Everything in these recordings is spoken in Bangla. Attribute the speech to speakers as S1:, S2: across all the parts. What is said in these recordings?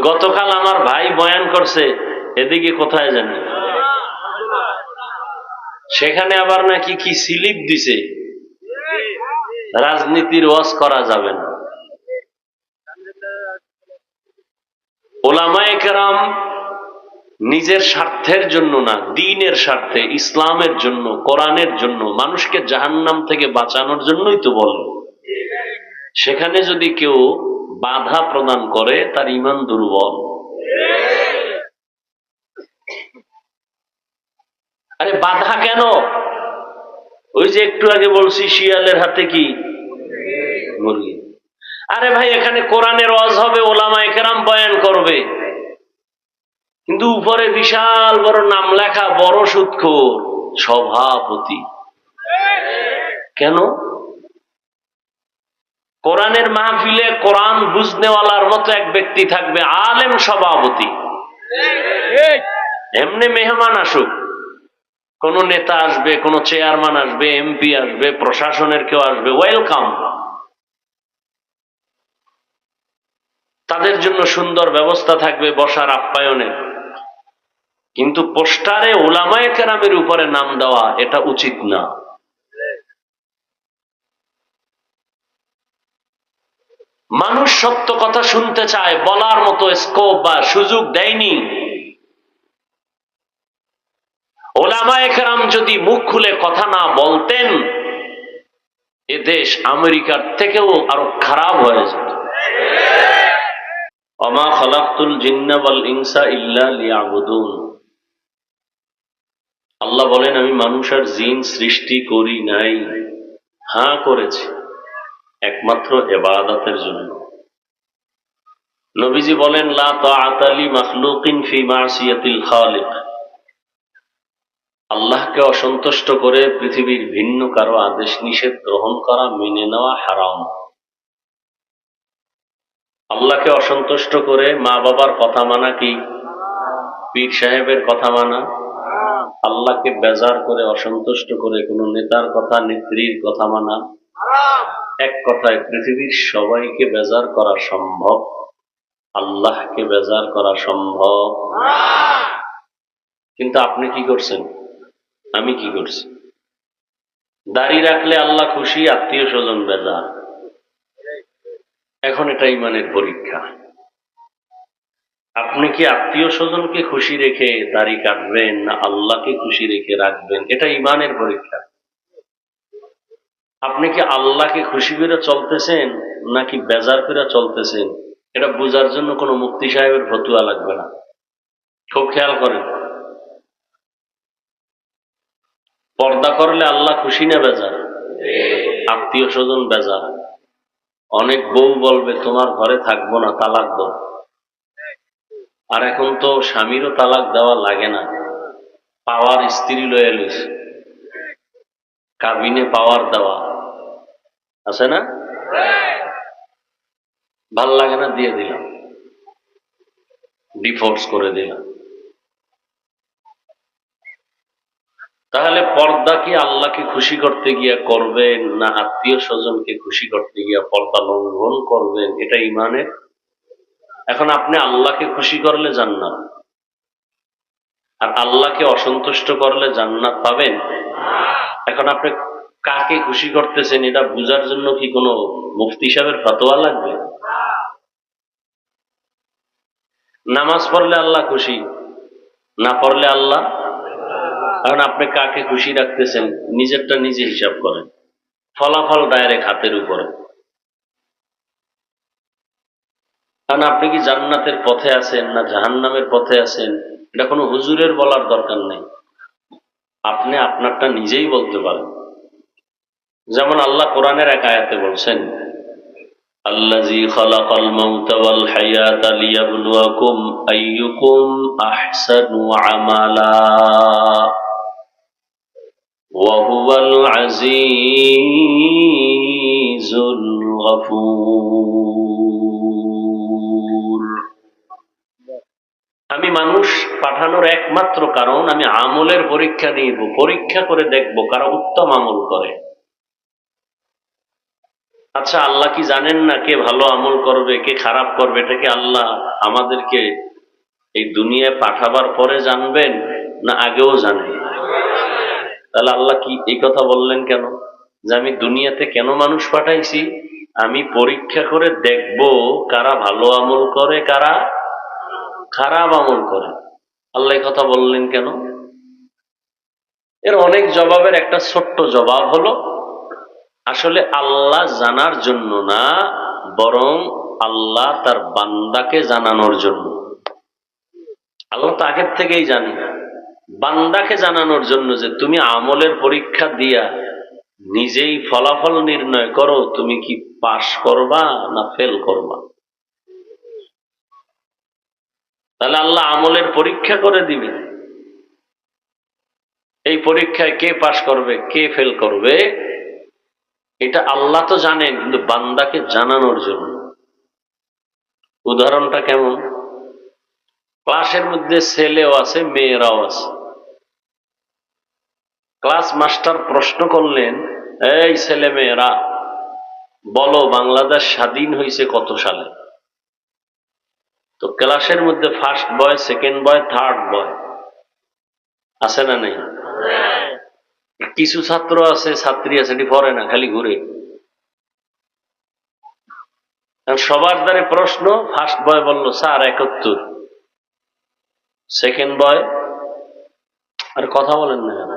S1: গতকাল আমার ভাই বয়ান করছে, এদিকে কোথায় জানেন, সেখানে আবার নাকি কি স্লিপ দিছে, রাজনীতির ওয়াজ করা যাবে না। উলামায়ে কেরাম নিজের স্বার্থের জন্য না, দ্বীনের স্বার্থে, ইসলামের জন্য, কোরআনের জন্য, মানুষকে জাহান্নাম থেকে বাঁচানোর জন্যই তো বলে। সেখানে যদি কেউ বাধা প্রদান করে তার ঈমান দুর্বল। আরে বাধা কেন? ওই যে একটু আগে বলছি শিয়ালের হাতে কি মুরগি। আরে ভাই, এখানে কোরআনের ওয়াজ হবে, উলামায়ে কেরাম বয়ান করবে, কিন্তু উপরে বিশাল বড় নাম লেখা বড় সুদখোর সভাপতি। কেন? কোরআনের মাহফিলে কোরআন বুঝনেওয়ালার মতো এক ব্যক্তি থাকবে, আলেম সভাপতি। এমনি মেহমান আসুক, কোন নেতা আসবে, কোন চেয়ারম্যান আসবে, এমপি আসবে, প্রশাসনের কেউ আসবে, ওয়েলকাম। তাদের জন্য সুন্দর ব্যবস্থা থাকবে বসার, আপ্যায়নের। কিন্তু পোস্টারে উলামায়ে কেরামের উপরে নাম দেওয়া এটা উচিত না। মানুষ সত্য কথা শুনতে চায়, বলার মতো স্কোপ বা সুযোগ দেয়নি। উলামায়ে কেরাম যদি মুখ খুলে কথা না বলতেন, এ দেশ আমেরিকার থেকেও আরো খারাপ হয়ে যেত। ওমা খালাকতুল জিন্না ওয়াল ইনসা ইল্লা লিয়াবুদুন। আল্লাহ বলেন, আমি মানুষ আর জিন সৃষ্টি করি নাই, হ্যাঁ করেছি, একমাত্র ইবাদতের জন্য। নবীজি বলেন, লা তাআতা লি মাখলুকিন ফি মাসিয়াতিল খালিক। আল্লাহকে অসন্তুষ্ট করে পৃথিবীর ভিন্ন কারো আদেশ নিষেধ গ্রহণ করা, মেনে নেওয়া হারাম। আল্লাহকে অসন্তুষ্ট করে মা বাবার কথা মানা কি? পীর সাহেবের কথা মানা? আল্লাহকে বেজার করে, অসন্তুষ্ট করে কোন নেতার কথা, নেত্রীর কথা মানা? এক কথায় পৃথিবীর সবাইকে বেজার করা সম্ভব, আল্লাহকে বেজার করা সম্ভব। কিন্তু আপনি কি করছেন, আমি কি করছি? দাড়ি রাখলে আল্লাহ খুশি, আত্মীয় স্বজন বেজার। এখন এটা ঈমানের পরীক্ষা। আপনি কি আত্মীয় স্বজনকে খুশি রেখে দাড়ি কাটবেন, না আল্লাহকে খুশি রেখে রাখবেন? এটা ঈমানের পরীক্ষা। আপনি কি আল্লাহকে খুশি করে চলতেছেন নাকি বেজার করে চলতেছেন? এটা বোঝার জন্য কোনো মুফতি সাহেবের ফতুয়া লাগবে না। খুব খেয়াল করেন, পর্দা করলে আল্লাহ খুশি না বেজার? আত্মীয় স্বজন বেজার। অনেক বউ বলবে তোমার ঘরে থাকবো না, তালাক দাও। আর এখন তো স্বামীরও তালাক দেওয়া লাগে না, পাওয়ার স্ত্রী লয়ে লইস, কাবিনে পাওয়ার দেওয়া আছে না? ভাল লাগে না, দিয়ে দিলাম, ডিভোর্স করে দিলাম। তাহলে পর্দা কি আল্লাহকে খুশি করতে গিয়া করবেন, না আত্মীয় স্বজনকে খুশি করতে গিয়া পর্দা লঙ্ঘন করবেন? এটা ঈমানের। এখন আপনি আল্লাহকে খুশি করলে জান্নাত, আর আল্লাহকে অসন্তুষ্ট করলে জান্নাত পাবেন? এখন আপনি কাকে খুশি করতেছেন এটা বুঝার জন্য কি কোনো মুফতি সাহেবের ফতোয়া লাগবে? নামাজ পড়লে আল্লাহ খুশি, না পড়লে আল্লাহ। এখন আপনি কাকে খুশি রাখতেছেন, নিজেরটা নিজে হিসাব করেন। ফলাফল ডাইরেক্ট হাতের উপরে। কারণ আপনি কি জান্নাতের পথে আছেন না জাহান্নামের পথে আছেন, এটা কোনো হুজুরের বলার দরকার নেই, আপনি আপনারটা নিজেই বলতে পারেন। যেমন আল্লাহ কোরআনের এক আয়াতে বলছেন, আল্লাযী খালাকাল মাউতা ওয়াল হায়াতা লিয়াবলুয়াকুম আইয়ুকুম আহসানু আমালা ওয়া হুয়াল আজিজুল গফুর। আমি মানুষ পাঠানোর একমাত্র কারণ, আমি আমলের পরীক্ষা নিব, পরীক্ষা করে দেখব কারা উত্তম আমল করে। আচ্ছা, আল্লাহ কি জানেন না কে ভালো আমল করবে কে খারাপ করবে? এটা কি আল্লাহ আমাদেরকে এই দুনিয়ায় পাঠাবার পরে জানবেন না আগেও জানেন? তাহলে আল্লাহ কি এই কথা বললেন কেন, যে আমি দুনিয়াতে কেন মানুষ পাঠাইছি? আমি পরীক্ষা করে দেখব কারা ভালো আমল করে কারা খারাপ আমল করে। আল্লাহ এই কথা বললেন কেন? এর অনেক জবাবের একটা ছোট্ট জবাব হলো, আসলে আল্লাহ জানার জন্য না, বরং আল্লাহ তার বান্দাকে জানানোর জন্য। আল্লাহ তো আগের থেকেই জানেন, বান্দাকে জানানোর জন্য যে তুমি আমলের পরীক্ষা দিয়া নিজেই ফলাফল নির্ণয় করো, তুমি কি পাশ করবা না ফেল করবা। তাহলে আল্লাহ আমলের পরীক্ষা করে দিবেন। এই পরীক্ষায় কে পাশ করবে কে ফেল করবে এটা আল্লাহ তো জানেন, কিন্তু বান্দাকে জানানোর জন্য। উদাহরণটা কেমন? ক্লাসের মধ্যে ছেলেও আছে মেয়েরাও আছে। ক্লাস মাস্টার প্রশ্ন করলেন, এই ছেলে মেয়েরা বলো বাংলাদেশ স্বাধীন হয়েছে কত সালে? তো ক্লাসের মধ্যে first boy second boy third বয় আছে না নেই? কিছু ছাত্র আছে ছাত্রী আছে এটি পড়ে না, খালি ঘুরে। সবার দ্বারে প্রশ্ন, ফার্স্ট বয় বলল স্যার 71, সেকেন্ড বয় আর কথা বলেন না কেন,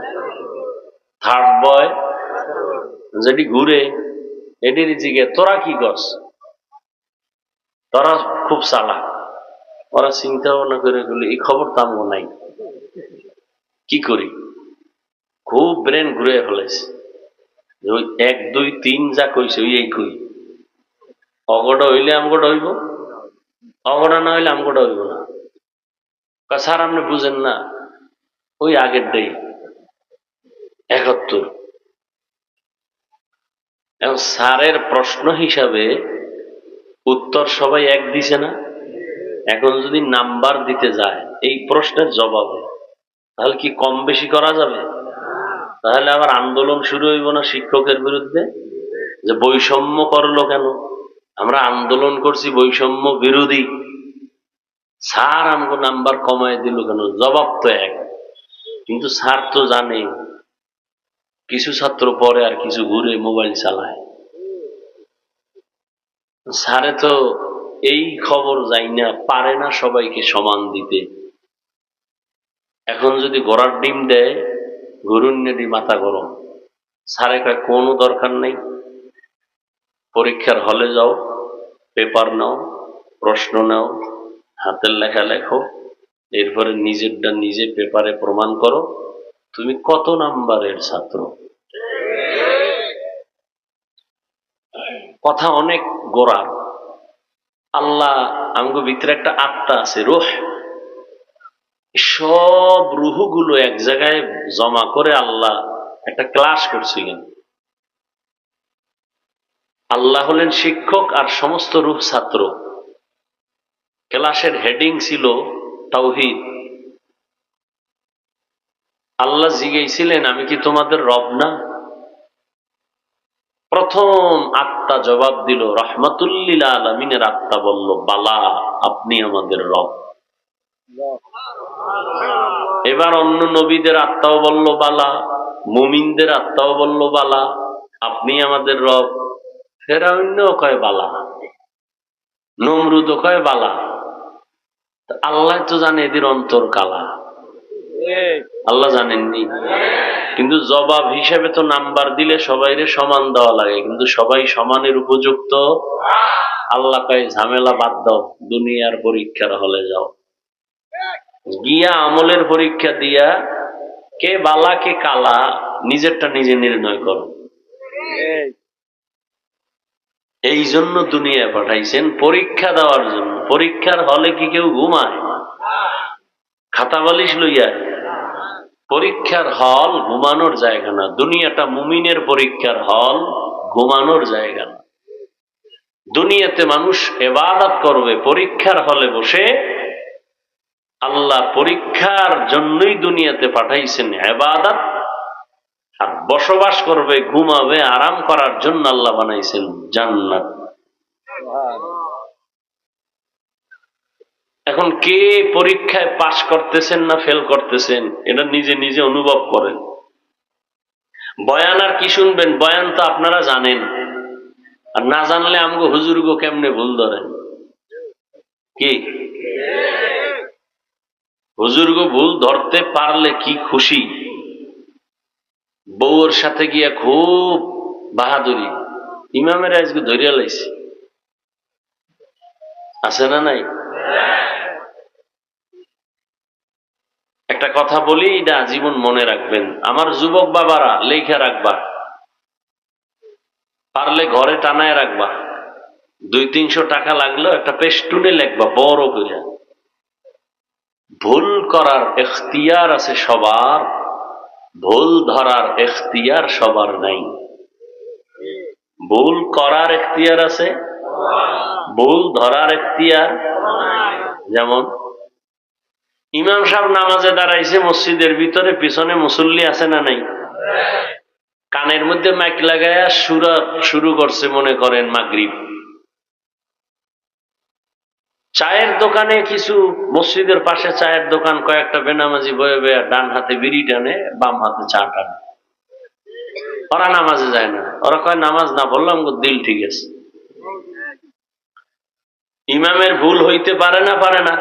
S1: থার্ড বয় যেটি ঘুরে এটির জিগে তোরা কি করস? তোরা খুব চালাক। ওরা চিন্তা ভাবনা করে গেল এই খবর তো আমগো নাই, কি করি? খুব ব্রেন ঘুরে ফেলেছে, ওই 1 2 3 যা কইছে ওই এই কই, অগটা হইলে আমগোটা হইব, অগটা না হইলে আমগোটা হইব না। স্যার আপনি বুঝেন না, ওই আগের দেই 71। এখন স্যারের প্রশ্ন হিসাবে উত্তর সবাই এক দিছে না। এখন যদি নাম্বার দিতে যায় এই প্রশ্নের জবাবে, তাহলে কি কম বেশি করা যাবে? তাহলে আবার আন্দোলন শুরু হইব না শিক্ষকের বিরুদ্ধে, যে বৈষম্য করলো কেন? আমরা আন্দোলন করছি বৈষম্য বিরোধী, স্যার আমাকে নাম্বার কমায় দিল কেন? জবাব তো এক, কিন্তু স্যার তো জানে কিছু ছাত্র পড়ে আর কিছু ঘুরে মোবাইল চালায়। স্যারে তো এই খবর যাই না, পারে না সবাইকে সমান দিতে। এখন যদি ঘোড়ার ডিম দেয় গরুর নেডি মাথা গরম, স্যারে কয় কোনো দরকার নেই, পরীক্ষার হলে যাও, পেপার নাও, প্রশ্ন নাও, হাতের লেখা লেখো, এরপরে নিজেরটা নিজে পেপারে প্রমাণ করো তুমি কত নাম্বারের ছাত্র। কথা অনেক গোড়া। আল্লাহ আমগো ভিতরে একটা আত্মা আছে, রূহ, সব রুহগুলো এক জায়গায় জমা করে আল্লাহ একটা ক্লাস করছিলেন। আল্লাহ হলেন শিক্ষক আর সমস্ত রূহ ছাত্র। ক্লাসের হেডিং ছিল তাওহীদ। আল্লাহ জিজ্ঞেসিলেন আমি কি তোমাদের রব না? প্রথম আত্মা জবাব দিল, রহমাতুল্লিল আলামিনের আত্মা বলল বালা, আপনি আমাদের রব। এবার অন্য নবীদের আত্মাও বলল বালা, মুমিনদের আত্মাও বলল বালা, আপনি আমাদের রব। ফেরাউনও কয় বালা, নমরুদও কয় বালা। আল্লাহ তো জানে এদের অন্তর কালা, আল্লাহ জানেননি। কিন্তু জবাব হিসেবে তো নাম্বার দিলে সবাইরে সমান দেওয়া লাগে, কিন্তু সবাই সমানের উপযুক্ত। আল্লাহ কয় ঝামেলা বাদ দাও, দুনিয়ার পরীক্ষার হলে যাও, গিয়া আমলের পরীক্ষা দিয়া কে বালা কে কালা নিজেরটা নিজে নির্ণয় করো। এই জন্য দুনিয়া পাঠাইছেন পরীক্ষা দেওয়ার জন্য। পরীক্ষার হলে কি কেউ ঘুমায়? খাতা বালিশ লইয়া? পরীক্ষার হল ঘুমানোর জায়গা না। দুনিয়াটা মুমিনের পরীক্ষার হল, ঘুমানোর জায়গা না। দুনিয়াতে মানুষ ইবাদত করবে, পরীক্ষার হলে বসে। আল্লাহ পরীক্ষার জন্যই দুনিয়াতে পাঠাইছেন ইবাদত, আর বসবাস করবে, ঘুমাবে, আরাম করার জন্য আল্লাহ বানাইছেন জান্নাত। এখন কে পরীক্ষায় পাশ করতেছেন না ফেল করতেছেন এটা নিজে নিজে অনুভব করেন। বয়ান আর কি শুনবেন, বয়ান তো আপনারা জানেন, আর না জানলে আমগো হুজুরগো কেমনে ভুল ধরেন? কি হুজুরগো ভুল ধরতে পারলে কি খুশি। বউর সাথে গিয়া খুব বাহাদুরি, ইমামের আজকে ধরিয়া লাইছে, আছে না নাই? একটা কথা বলি, এটা আজীবন মনে রাখবেন, আমার যুবক বাবারা লেখা রাখবা, পারলে ঘরে টানায় রাখবা, 200-300 টাকা লাগলো একটা পেস্টুনে লেখবা বড় করে। ভুল করার এখতিয়ার আছে সবার, ভুল ধরার এখতিয়ার সবার নাই। ভুল করার এখতিয়ার আছে, ভুল ধরার এখতিয়ার। যেমন ইমাম সাহেব নামাজে দাঁড়াইছে মসজিদের ভিতরে, পিছনে মুসল্লি আছে না নাই? কানের মধ্যে মাইক লাগায়া সুরা শুরু করছে, মনে করেন মাগরিব। চায়ের দোকানে কিছু, মসজিদের পাশে চায়ের দোকান, কয়েকটা বেনামাজি বয়ে বয়ে ডান হাতে বিড়ি টানে, বাম হাতে চা টানে। ওরা নামাজে যায় না, ওরা কয় নামাজ না পড়লাম দিল ঠিক আছে। ইমামের ভুল হইতে পারে না, পারে না?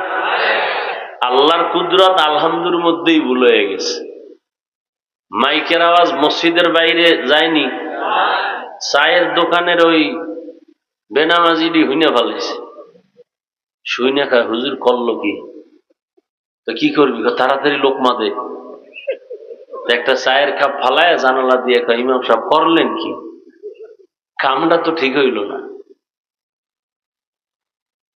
S1: আল্লাহর কুদরত আলহামদুর মধ্যেই ভুল হয়ে গেছে। মাইকের আওয়াজ মসজিদের বাইরে যায়নি, চায়ের দোকানের ওই বেনামাজিটি হুইনা ফেলেছে। শুইনা খায়, হুজুর করলো কি? তো কি করবি, তাড়াতাড়ি লোকমা দে। একটা চায়ের কাপ ফালায় জানালা দিয়ে কয়, ইমাম সাহেব করলেন কি? কামটা তো ঠিক হইল না।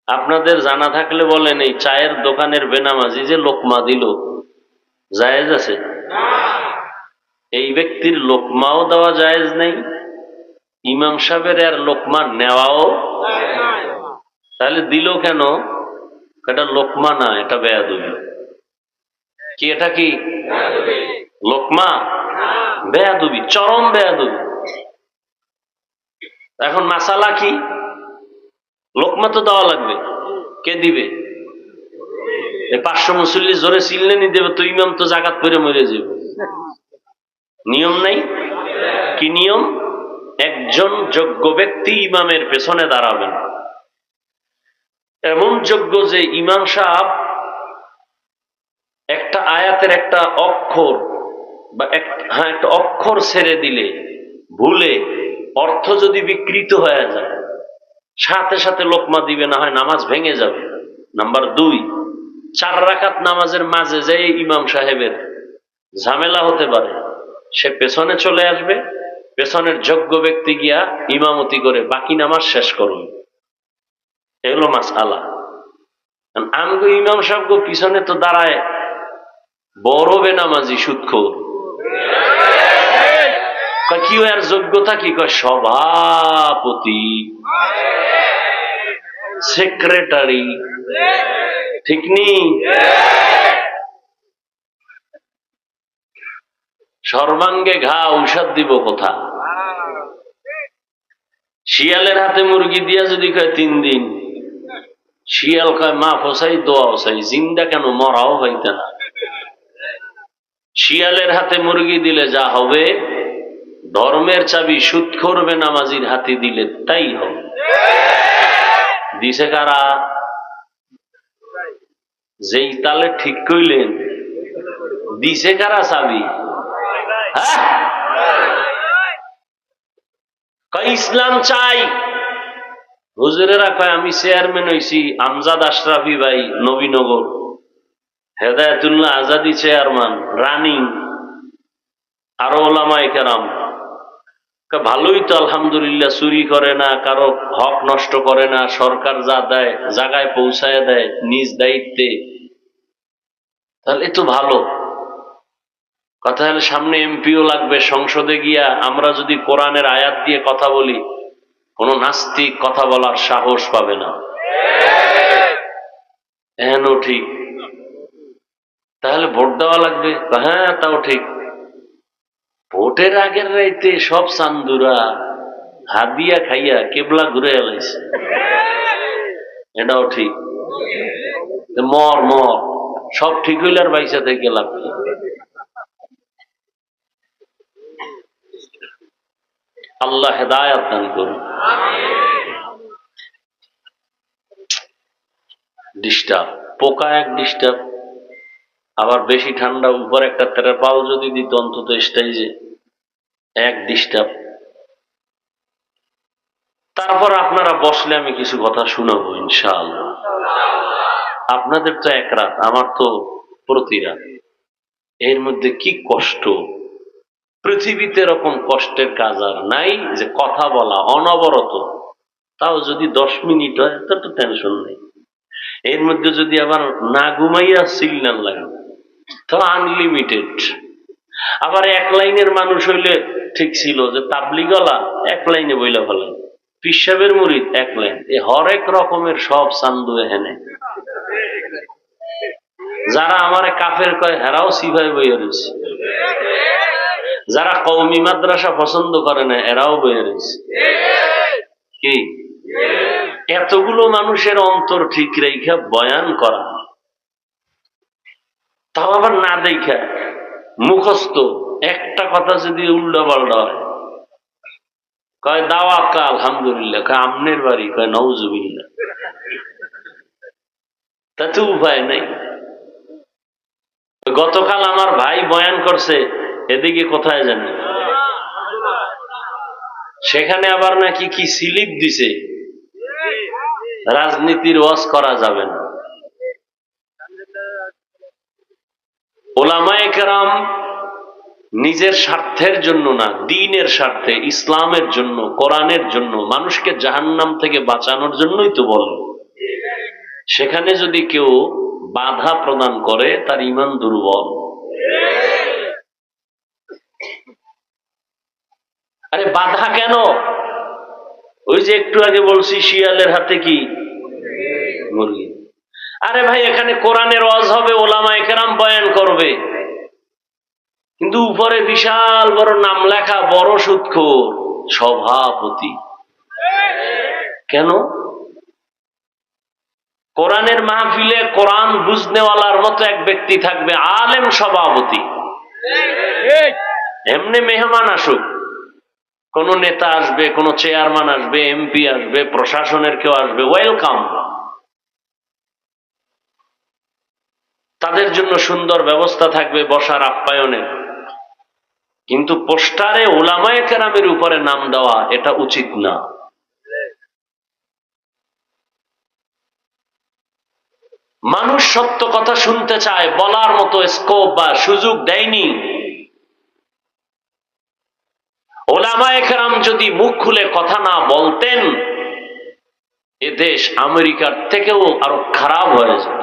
S1: আপনাদের জানা থাকলে বলেন, এই চায়ের দোকানের বেনামাজি যে লোকমা দিল, জায়েজ আছে? এই ব্যক্তির লোকমাও দেওয়া জায়েজ নেই, ইমাম সাহেবের আর লোকমা নেওয়াও। তাহলে দিল কেন? এটা লোকমা না, এটা বেয়াদবি। কি এটা কি লোকমা? বেয়াদবি, চরম বেয়াদবি। এখন মাসালা কি? লোকমা তো দেওয়া লাগবে, কে দিবে? 500 মুসল্লি জোরে চিল্লেনি দেবে তো, ইমাম তো জাকাত করে মরে যাবে। নিয়ম নাই? কি নিয়ম? একজন যোগ্য ব্যক্তি ইমামের পেছনে দাঁড়াবেন, এমন যোগ্য যে ইমাম সাহেব একটা আয়াতের একটা অক্ষর বা একটা অক্ষর ছেড়ে দিলে ভুলে অর্থ যদি বিকৃত হয়ে যায়, সাথে সাথে লোকমা দিবে, না হয় নামাজ ভেঙে যাবে। নাম্বার 2, 4 রাকাত নামাজের মাঝে যে ইমাম সাহেবের ঝামেলা হতে পারে, সে পেছনে চলে আসবে, পেছনের যোগ্য ব্যক্তি গিয়া ইমামতি করে বাকি নামাজ শেষ করবে। এগুলো মাসআলা। আমগো ইমাম সাহেব পিছনে তো দাঁড়ায় বড় বেনামাজি সুদখোর। কি আর যোগ্যতা কি? কয় সভাপতি, সেক্রেটারি, ঠিক নেই? সর্বাঙ্গে ঘা ঔষধ দিব কোথা? শিয়ালের হাতে মুরগি দিয়া যদি কয় 3 দিন, শিয়াল কয় মা ফসাই দোয়া ফসাই, জিন্দা কেন, মরাও হইতে না। শিয়ালের হাতে মুরগি দিলে যা হবে, ধর্মের চাবি সুদ করবে নামাজির হাতে দিলে তাই হবে। দিছে কারা? যেই তালে ঠিক কইলেন, দিছে কারা চাবি? ইসলাম চাই। হুজুরেরা কয় আমি চেয়ারম্যান হইছি, আমজাদ আশরাফি ভাই নবীনগর, হেদায়েতুল্লাহ আজাদি চেয়ারম্যান রানিং, আরো ওলামায়ে কেরাম। ভালোই তো আলহামদুলিল্লাহ, চুরি করে না, কারো হক নষ্ট করে না, সরকার যা দেয় জায়গায় পৌঁছায় দেয় নিজ দায়িত্বে, তাহলে তো ভালো কথা। হলে সামনে এমপিও লাগবে, সংসদে গিয়া আমরা যদি কোরআনের আয়াত দিয়ে কথা বলি, কোন নাস্তিক কথা বলার সাহস পাবে না। হ্যাঁ ঠিক, তাহলে ভোট দেওয়া লাগবে। হ্যাঁ তাও ঠিক, ভোটের আগের রাইতে সব চান্দুরা হাদিয়া খাইয়া কেবলা ঘুরে এলাইছে, এটাও ঠিক। মর মর সব ঠিক হইলে আর বাইসা থেকে লাভ কি? আল্লাহ হেদায়াত দান করুন। ডিস্টার্ব, পোকা এক ডিস্টার্ব, আবার বেশি ঠান্ডা উপর একটা তেরপাল যদি দিত অন্তত স্টাইজে, এক ডিস্টার্ব। তারপর আপনারা বসলে আমি কিছু কথা শুনাবো ইনশাআল্লাহ। আপনাদের তো এক রাত, আমার তো প্রতি রাত। এর মধ্যে কি কষ্ট! পৃথিবীতে এরকম কষ্টের কাজ আর নাই যে কথা বলা অনবরত, তাও যদি 10 মিনিট হয় তার তো টেনশন নেই। এর মধ্যে যদি আবার না ঘুমাইয়া সিগন্যাল লাগে তো আনলিমিটেড। আবার এক লাইনের মানুষ হইলে ঠিক ছিল যে তাবলিগলা এক লাইনে বইলা ফেলে, পিসাবের মুরিদ এক লাইন, এ হরেক রকমের সব চান্দু হেনে। যারা আমারে কাফের কয় হেরাও সিভাই বইয়া রয়েছে, যারা কওমি মাদ্রাসা পছন্দ করে না এরাও বইয়া রয়েছে। কি এতগুলো মানুষের অন্তর ঠিক রেখা বয়ান করা, তাও আবার না দেখা মুখস্থ একটা কথা যদি উল্টা পাল্টা হয়, কয় দাওয়াত কা আলহামদুলিল্লাহ, কয় আমনের বাড়ি, কয় নওজুবিল্লাহ, তাতে উপায় নাই। গতকাল আমার ভাই বয়ান করছে এদিকে কোথায় জানি, সেখানে আবার নাকি কি স্লিপ দিছে, রাজনীতির ওয়াজ করা যাবে না। ওলামায়ে কেরাম নিজের স্বার্থের জন্য না, দ্বীনের স্বার্থে, ইসলামের জন্য, কোরআনের জন্য, মানুষকে জাহান্নাম থেকে বাঁচানোর জন্যই তো বলে। সেখানে যদি কেউ বাধা প্রদান করে তার ঈমান দুর্বল। আরে বাধা কেন? ওই যে একটু আগে বলছি শিয়ালের হাতে কি মুরগি। আরে ভাই, এখানে কোরআনের ওয়াজ হবে, ওলামায়ে কেরাম বয়ান করবে, কিন্তু উপরে বিশাল বড় নাম লেখা বড় সুদখোর সভাপতি। কেন? কোরআনের মাহফিলে কোরআন বুঝনেওয়ালার মতো এক ব্যক্তি থাকবে, আলেম সভাপতি। এমনি মেহমান আসুক, কোন নেতা আসবে, কোন চেয়ারম্যান আসবে, এমপি আসবে, প্রশাসনের কেউ আসবে, ওয়েলকাম। তাদের জন্য সুন্দর ব্যবস্থা থাকবে বসার, আপ্যায়নের। কিন্তু পোস্টারে উলামায়ে কেরামের উপরে নাম দেওয়া এটা উচিত না। মানুষ সত্য কথা শুনতে চায়, বলার মতো স্কোপ বা সুযোগ দেয়নি। উলামায়ে কেরাম যদি মুখ খুলে কথা না বলতেন, এ দেশ আমেরিকার থেকেও আরো খারাপ হয়ে যেত।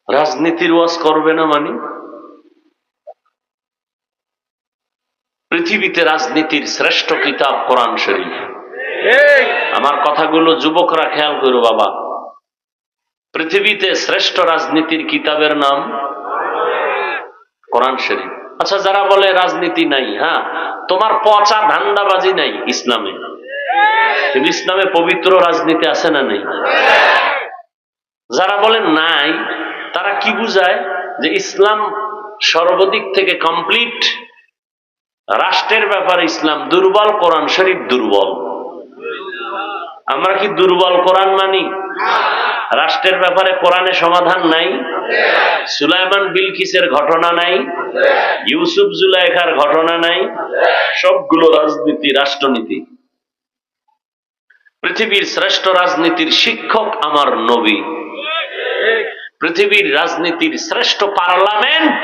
S1: রাজনীতির ওয়াজ করবে না মানে? পৃথিবীতে রাজনীতির শ্রেষ্ঠ কিতাব কোরআন শরীফ। আমার কথাগুলো যুবকরা খেয়াল করো বাবা, পৃথিবীতে শ্রেষ্ঠ রাজনীতির কিতাবের নাম কোরআন শরীফ। আচ্ছা, যারা বলে রাজনীতি নাই, হ্যাঁ, তোমার পচা ধান্দাবাজি নাই ইসলামে, কিন্তু ইসলামে পবিত্র রাজনীতি আছে না নেই? যারা বলেন নাই, তারা কি বুঝায় যে ইসলাম সর্বদিক থেকে কমপ্লিট, রাষ্ট্রের ব্যাপারে ইসলাম দুর্বল, কোরআন শরীফ দুর্বল। আমরা কি দুর্বল কোরআন মানি? রাষ্ট্রের ব্যাপারে কোরআনে সমাধান নাই? সুলাইমান বিলকিসের ঘটনা নাই? ইউসুফ জুলাইখার ঘটনা নাই? সবগুলো রাজনীতি, রাষ্ট্রনীতি। পৃথিবীর শ্রেষ্ঠ রাজনীতির শিক্ষক আমার নবী। পৃথিবীর রাজনীতির শ্রেষ্ঠ পার্লামেন্ট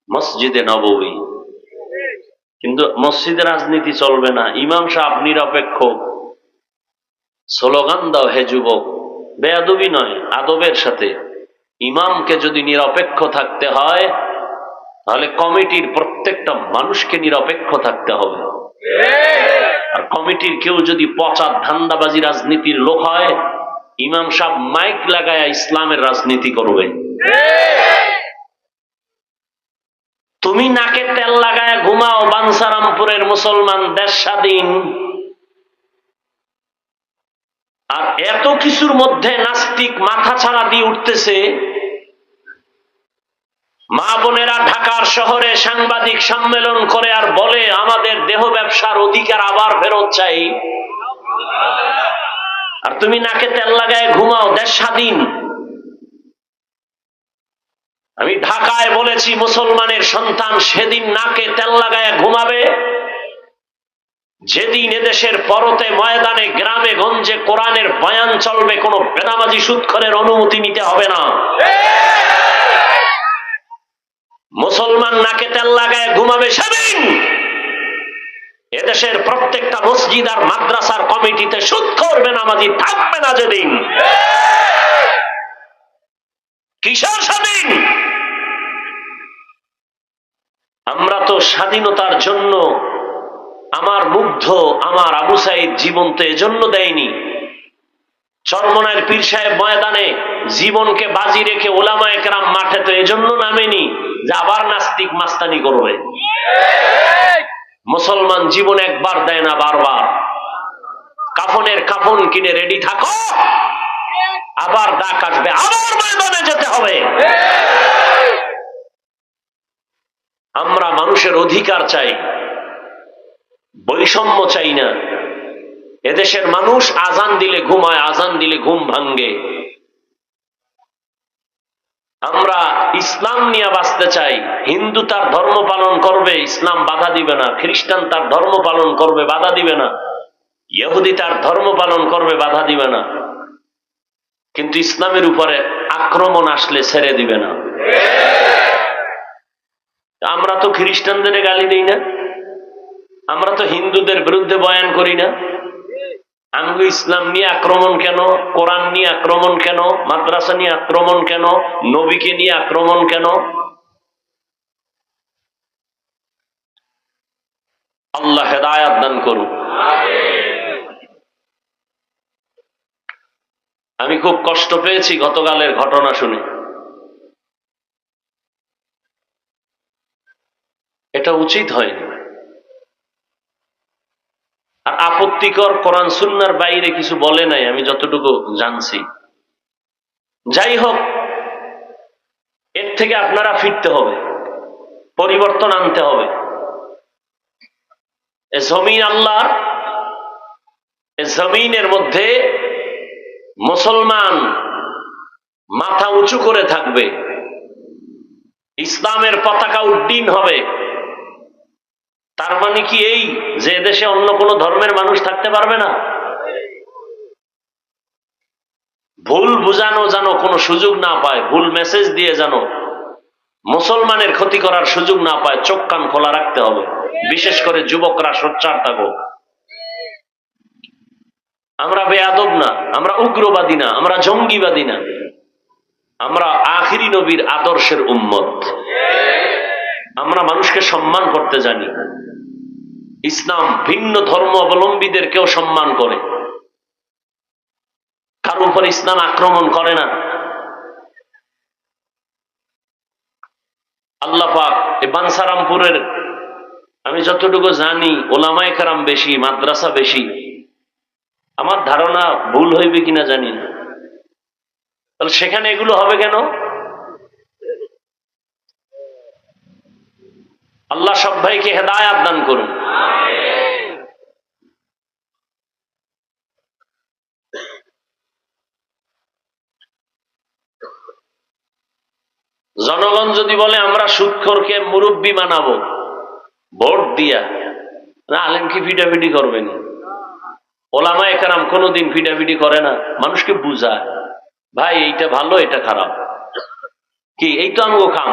S1: মসজিদে নববী। কিন্তু মসজিদে রাজনীতি চলবে না। ইমাম সাহেব নিরপেক্ষ, স্লোগান দাও হে যুবক, বেয়াদবি নয়, আদবের সাথে। ইমামকে যদি নিরপেক্ষ থাকতে হয়, তাহলে কমিটির প্রত্যেকটা মানুষকে নিরপেক্ষ থাকতে হবে। আর কমিটির কেউ যদি পচা ধান্দাবাজি রাজনীতির লোক হয়, ইমাম সাহেব মাইক লাগায়া ইসলামের রাজনীতি করবে। তুমি নাকে তেল লাগায়া ঘুমাও বাঞ্ছারামপুরের মুসলমান, দেশ স্বাধীন। আর এত কিছুর মধ্যে নাস্তিক মাথা ছাড়া দিয়ে উঠতেছে। মা বোনেরা ঢাকার শহরে সাংবাদিক সম্মেলন করে আর বলে আমাদের দেহ ব্যবসার অধিকার আবার ফেরত চাই। আর তুমি নাকে তেল লাগায় ঘুমাও, দেশ স্বাধীন। আমি ঢাকায় বলেছি মুসলমানের সন্তান সেদিন নাকে তেল লাগায় ঘুমাবে যেদিন এদেশের পরতে ময়দানে গ্রামে গঞ্জে কোরআনের বয়ান চলবে, কোন বেনামাজি সুদখোরের অনুমতি নিতে হবে না। মুসলমান নাকে তেল লাগায় ঘুমাবে সেদিন এদেশের প্রত্যেকটা মসজিদ আর মাদ্রাসার কমিটিতে সুদখোর বেনামাজি থাকবে না যেদিন। কিসের স্বাধীন? আমরা তো স্বাধীনতার জন্য, আমার মুগ্ধ আমার আবু সাইদ জীবন তো এজন্য দেয়নি। চরমনায়ের পীর সাহেব ময়দানে জীবনকে বাজি রেখে ওলামায়ে কেরাম মাঠে তো এজন্য নামেনি যে আবার নাস্তিক মাস্তানি করবে। মুসলমান জীবন একবার দেয় না, বারবার। কাফনের কাফন কিনে রেডি থাকো, আবার ডাক আসবে, আবার ময়দানে যেতে হবে। আমরা মানুষের অধিকার চাই, বৈষম্য চাই না। এদেশের মানুষ আজান দিলে ঘুমায়, আজান দিলে ঘুম ভাঙ্গে। আমরা ইসলাম নিয়ে বাঁচতে চাই। হিন্দু তার ধর্ম পালন করবে, ইসলাম বাধা দিবে না। খ্রিস্টান তার ধর্ম পালন করবে, বাধা দিবে না। ইহুদি তার ধর্ম পালন করবে, বাধা দিবে না। কিন্তু ইসলামের উপরে আক্রমণ আসলে ছেড়ে দিবে না। আমরা তো খ্রিস্টানদের গালি দিই না, আমরা তো হিন্দুদের বিরুদ্ধে বয়ান করি না। আমগো ইসলাম নিয়ে আক্রমণ কেন? কোরআন নিয়ে আক্রমণ কেন? মাদ্রাসা নিয়ে আক্রমণ কেন? নবীকে নিয়ে আক্রমণ কেন? আল্লাহ হেদায়াত দান করুন। আমি খুব কষ্ট পেয়েছি গতকালের ঘটনা শুনে। এটা উচিত হয়নি। আর আপত্তিকর, কোরআন সুন্নাহর বাইরে কিছু বলে নাই আমি যতটুকু জানছি। যাই হোক, এর থেকে আপনারা ফিরতে হবে, পরিবর্তন আনতে হবে। এ জমিন আল্লাহর, এ জমিনের মধ্যে মুসলমান মাথা উঁচু করে থাকবে, ইসলামের পতাকা উড্ডীন হবে। তার মানে কি এই যে দেশে অন্য কোন ধর্মের মানুষ থাকতে পারবে না? ভুল বুঝানো যেন কোনো সুযোগ না পায়, ভুল মেসেজ দিয়ে যেন মুসলমানের ক্ষতি করার সুযোগ না পায়, চোখ কান খোলা রাখতে হবে। বিশেষ করে যুবকরা সোচ্চার থাকো। আমরা বেয়াদব না, আমরা উগ্রবাদী না, আমরা জঙ্গিবাদী না, আমরা আখিরি নবীর আদর্শের উম্মত। আমরা মানুষকে সম্মান করতে জানি। ইসলাম ভিন্ন ধর্ম অবলম্বীদেরকেও সম্মান করে, কারো উপর ইসলাম আক্রমণ করে না। আল্লাহ পাক এই বাঞ্ছারামপুরের, আমি যতটুকু জানি ওলামায়ে কেরাম বেশি, মাদ্রাসা বেশি। আমার ধারণা ভুল হইবে কিনা জানি না। তাহলে সেখানে এগুলো হবে কেন? আল্লাহ সব ভাইকে হেদায়াত দান করুন। জনগণ যদি বলে আমরা সুদখোরকে মুরব্বী বানাবো ভোট দিয়া, আলেম কি ফিটাফিটি করবেন? ওলামায়ে কেরাম কোনোদিন ফিটাফিটি করে না, মানুষকে বুঝায় ভাই এইটা ভালো এটা খারাপ, কি এই তো আমগো কাম।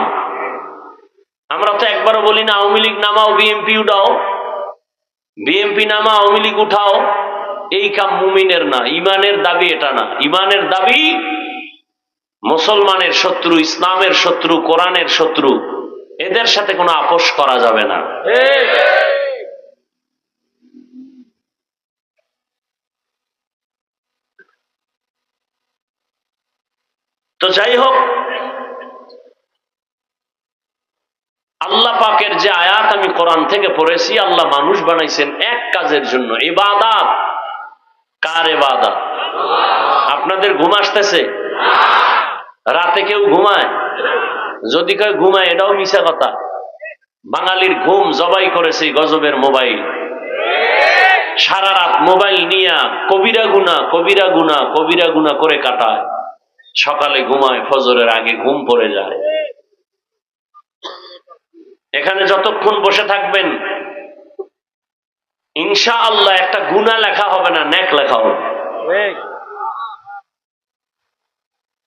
S1: আমরা তো একবারও বলি না আওয়ামী লীগ নামাও বিএনপি উঠাও, বিএনপি নামা আওয়ামী লীগ উঠাও। এই কাম মুমিনের না, ইমানের দাবি এটা না। ইমানের দাবি মুসলমানের শত্রু, ইসলামের শত্রু, কোরআনের শত্রু, এদের সাথে কোনো আপোষ করা যাবে না। তো যাই হোক, আল্লাহ পাকের যে আয়াত আমি কোরআন থেকে পড়েছি, আল্লাহ মানুষ বানাইছেন এক কাজের জন্য, ইবাদত। কার ইবাদত? আপনাদের ঘুম আসতেছে? রাতে কেউ ঘুমায়? যদি কেউ ঘুমায় এটাও মিছা কথা। বাঙালির ঘুম জবাই করেছে গজবের মোবাইল। সারা রাত মোবাইল নিয়া কবিরা গুনাহ কবিরা গুনাহ কবিরা গুনাহ করে কাটায়, সকালে ঘুমায়, ফজরের আগে ঘুম পড়ে যায়। এখানে যতক্ষণ বসে থাকবেন ইনশাআল্লাহ একটা গুনাহ লেখা হবে না, নেক লেখা হবে।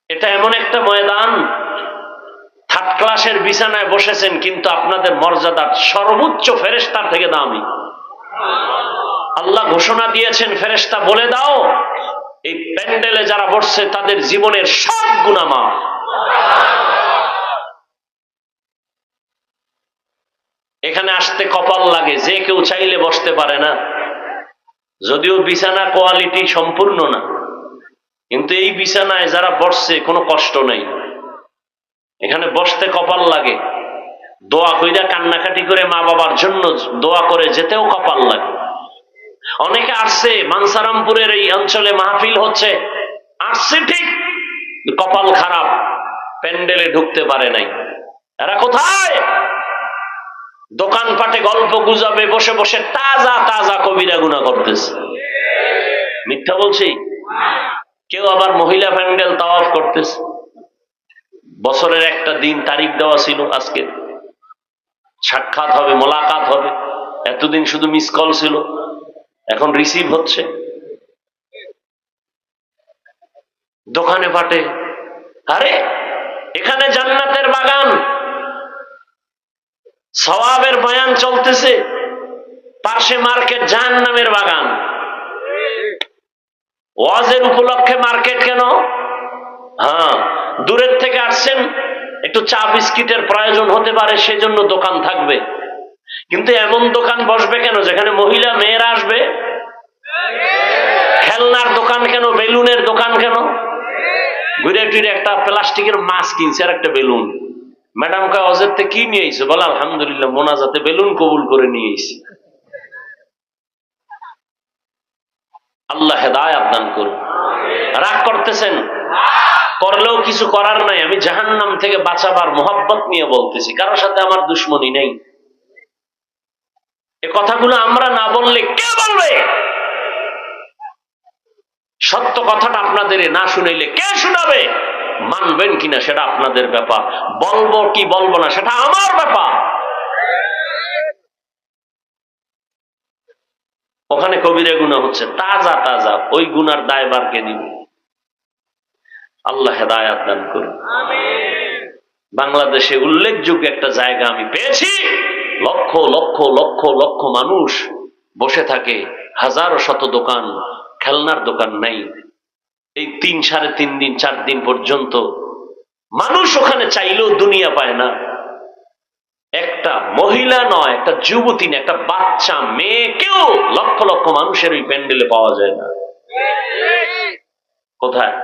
S1: এটা এমন একটা ময়দান, থার্ড ক্লাসের বিছানায় বসেছেন কিন্তু আপনাদের মর্যাদা সর্বোচ্চ ফেরেশতার থেকে দামি। আল্লাহ ঘোষণা দিয়েছেন, ফেরেশতা বলে দাও এই প্যান্ডেলে যারা বসছে তাদের জীবনের সব গুনাহ মাফ। এখানে আসতে কপাল লাগে, যে কেউ চাইলে বসতে পারে না। যদিও বিছানা কোয়ালিটি সম্পূর্ণ না, কিন্তু এই বিছানায় যারা বসছে কোনো কষ্ট নাই। এখানে বসতে কপাল লাগে, দোয়া কইরা কান্নাকাটি করে মা বাবার জন্য দোয়া করে যেতেও কপাল লাগে। অনেকে আসছে, মানসারামপুরের এই অঞ্চলে মাহফিল হচ্ছে, আসছে ঠিক, কপাল খারাপ, প্যান্ডেলে ঢুকতে পারে নাই। এরা কোথায়? দোকানপাটে গল্প গুজবে বসে বসে তাজা তাজা কবিরা গুনাহ করতেছে। মিথ্যা বলছি? কেউ আবার মহিলা প্যান্ডেল তাওয়াফ করতেছে। বছরের একটা দিন তারিখ দেওয়া ছিল, আজকে সাক্ষাৎ হবে, মোলাকাত হবে। এতদিন শুধু মিস কল ছিল, এখন রিসিভ হচ্ছে। দোকানে পাটে, আরে এখানে জান্নাতের বাগান, সওয়াবের বয়ান চলতেছে, পাশে মার্কেট জাহান্নামের বাগান। ওয়াজের উপলক্ষে মার্কেট কেন? হ্যাঁ, দূরের থেকে আসছেন, একটু চা বিস্কিটের প্রয়োজন হতে পারে, সেজন্য দোকান থাকবে। কিন্তু এমন দোকান বসবে কেন যেখানে মহিলা মেয়েরা আসবে? খেলনার দোকান কেন? বেলুনের দোকান কেন? ঘুরে ফিরে একটা প্লাস্টিকের মাছ কিনছে আর একটা বেলুন। ম্যাডাম কয় অজেরতে কি নিয়ে আইছো? বলে আলহামদুলিল্লাহ, মোনাজাতে বেলুন কবুল করে নিয়ে আইছি। আল্লাহ হেদায়েত দান করুন। রাগ করতেছেন? করলেও কিছু করার নাই। আমি জাহান্নাম থেকে বাঁচাবার মোহাব্বত নিয়ে বলতেছি, কারোর সাথে আমার দুশ্মনী নেই। এ কথাগুলো আমরা না বললে কে বলবে? সত্য কথাটা আপনাদের না শুনাইলে কে শোনাবে? মানবেন কিনা সেটা আপনাদের ব্যাপার, বলবো কি বলবো না সেটা আমার ব্যাপার। ওখানে কবিরা গুনাহ হচ্ছে, তাজা তাজা, ওই গুনার দায়ভার কে দিবে? আল্লাহ হেদায়েত দান করুন। বাংলাদেশে উল্লেখযোগ্য একটা জায়গা আমি পেয়েছি, লক্ষ লক্ষ লক্ষ লক্ষ মানুষ বসে থাকে, হাজারো শত দোকান, খেলনার দোকান নাই। এই 3-3.5 দিন 4 দিন পর্যন্ত মানুষ ওখানে চাইলেও দুনিয়া পায় না। একটা মহিলা নয়, একটা যুবতী না, একটা বাচ্চা মেয়েকেও লক্ষ লক্ষ মানুষের ওই প্যান্ডেলে পাওয়া যায় না। কোথায়?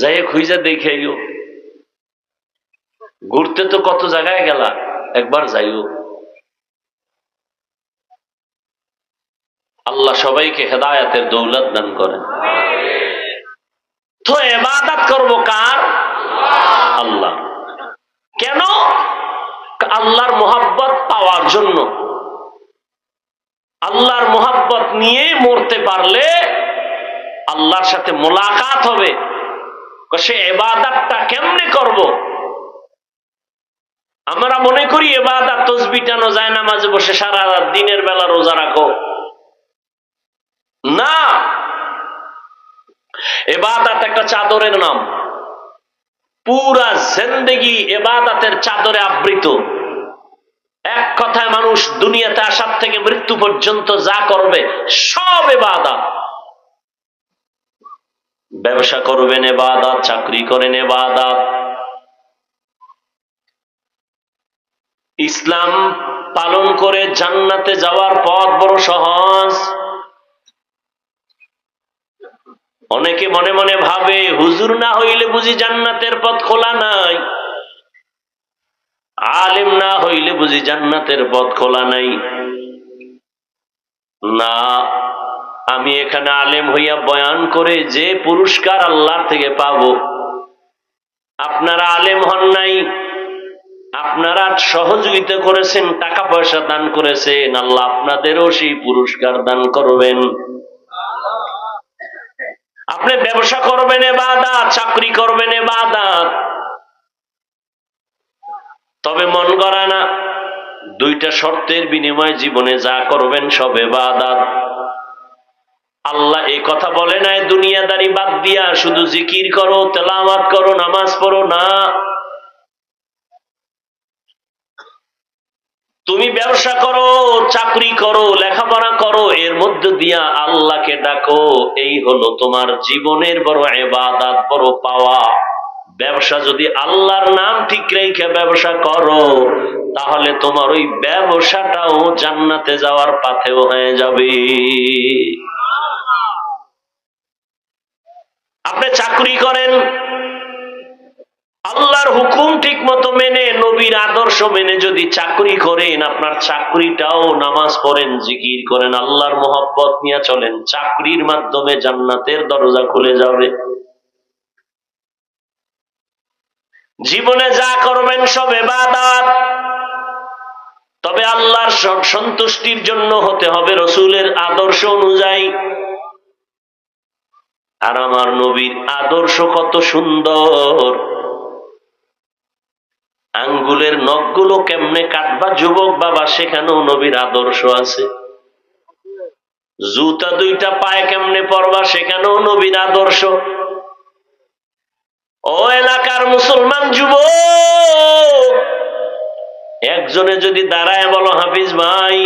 S1: যাই খুঁজে দেখাইও। ঘুরতে তো কত জায়গায় গেলা, একবার যাইও। আল্লাহ সবাইকে হেদায়েতের দৌলত দান করেন। তো ইবাদত করব কার? আল্লাহ। কেন? আল্লাহর মোহাব্বত পাওয়ার জন্য। আল্লাহর মোহাব্বত নিয়ে মরতে পারলে আল্লাহর সাথে মোলাকাত হবে। সে ইবাদতটা কেমনে করব? আমরা মনে করি ইবাদত তাসবিহ টানো, যায় নামাজে বসে সারা রাত দিনের বেলা রোজা রাখো। না, ইবাদত একটা চাদরের নাম। পুরা জিন্দেগি ইবাদতের চাদরে আবৃত। এক কথায় মানুষ দুনিয়াতে আসার থেকে মৃত্যু পর্যন্ত যা করবে সব ইবাদত। ব্যবসা করবেন ইবাদত, চাকরি করেন ইবাদত, ইসলাম পালন করে জান্নাতে যাওয়ার পথ বড় সহজ। অনেকে মনে মনে ভাবে হুজুর না হইলে বুঝি জান্নাতের পথ খোলা নাই, আলেম না হইলে বুঝি জান্নাতের পথ খোলা নাই। না, আমি এখানে আলেম হইয়া বয়ান করে যে পুরস্কার আল্লাহর থেকে পাবো, আপনারা আলেম হন নাই, আপনারা সহযোগিতা করেছেন, টাকা পয়সা দান করেছেন, আল্লাহ আপনাদেরও সেই পুরস্কার দান করবেন। আপনি ব্যবসা করবেন ইবাদত, চাকরি করবেন ইবাদত, তবে মন গড়া না, দুইটা শর্তের বিনিময়ে জীবনে যা করবেন সব ইবাদত। আল্লাহ এই কথা বলে নাই দুনিয়াদারি বাদ দিয়া শুধু জিকির করো, তেলাওয়াত করো, নামাজ পড়ো না। তুমি ব্যবসা করো, চাকরি করো, লেখাপড়া করো, এর মধ্য দিয়া আল্লাহকে ডাকো, এই হলো তোমার জীবনের বড় ইবাদত, বড় পাওয়া। ব্যবসা যদি আল্লাহর নাম ঠিক রেখে ব্যবসা করো, তাহলে তোমার ওই ব্যবসাটাও জান্নাতে যাওয়ার পথেও হয়ে যাবে। আপনি চাকরি করেন, আল্লাহর হুকুম ঠিক মতো মেনে, নবীর আদর্শ মেনে যদি চাকরি করেন, আপনার চাকরিটাও নামাজ পড়েন, জিকির করেন, আল্লাহর মহব্বত নিয়ে চলেন, চাকরির মাধ্যমে জান্নাতের দরজা খুলে যাবে। জীবনে যা করবেন সব ইবাদত, তবে আল্লাহর সন্তুষ্টির জন্য হতে হবে রাসূলের আদর্শ অনুযায়ী। আর আমার নবীর আদর্শ কত সুন্দর! আঙ্গুলের নখগুলো কেমনে কাটবা যুবক বাবা, সেখানেও নবীর আদর্শ আছে। জুতা দুইটা পায়ে কেমনে পরবা, সেখানেও নবীর আদর্শ। ও এলাকার মুসলমান যুবক, একজনে যদি দাঁড়ায় বলো হাফিজ ভাই,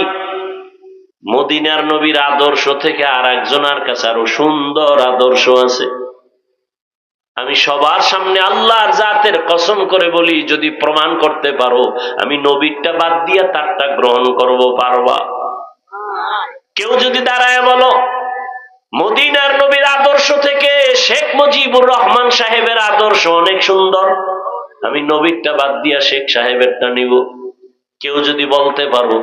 S1: মদিনার নবীর আদর্শ থেকে আর একজনের কাছে আরো সুন্দর আদর্শ আছে, আমি সবার সামনে আল্লাহর জাতের কসম করে বলি, যদি প্রমাণ করতে পারো আমি নবীরটা বাদ দিয়া তারটা গ্রহণ করব, পারবা? কেউ যদি দাঁড়ায় বলো মদিনার নবীর আদর্শ থেকে শেখ মুজিবুর রহমান সাহেবের আদর্শ অনেক সুন্দর, আমি নবীরটা বাদ দিয়া শেখ সাহেবেরটা নিব। কেউ যদি বলতে পারো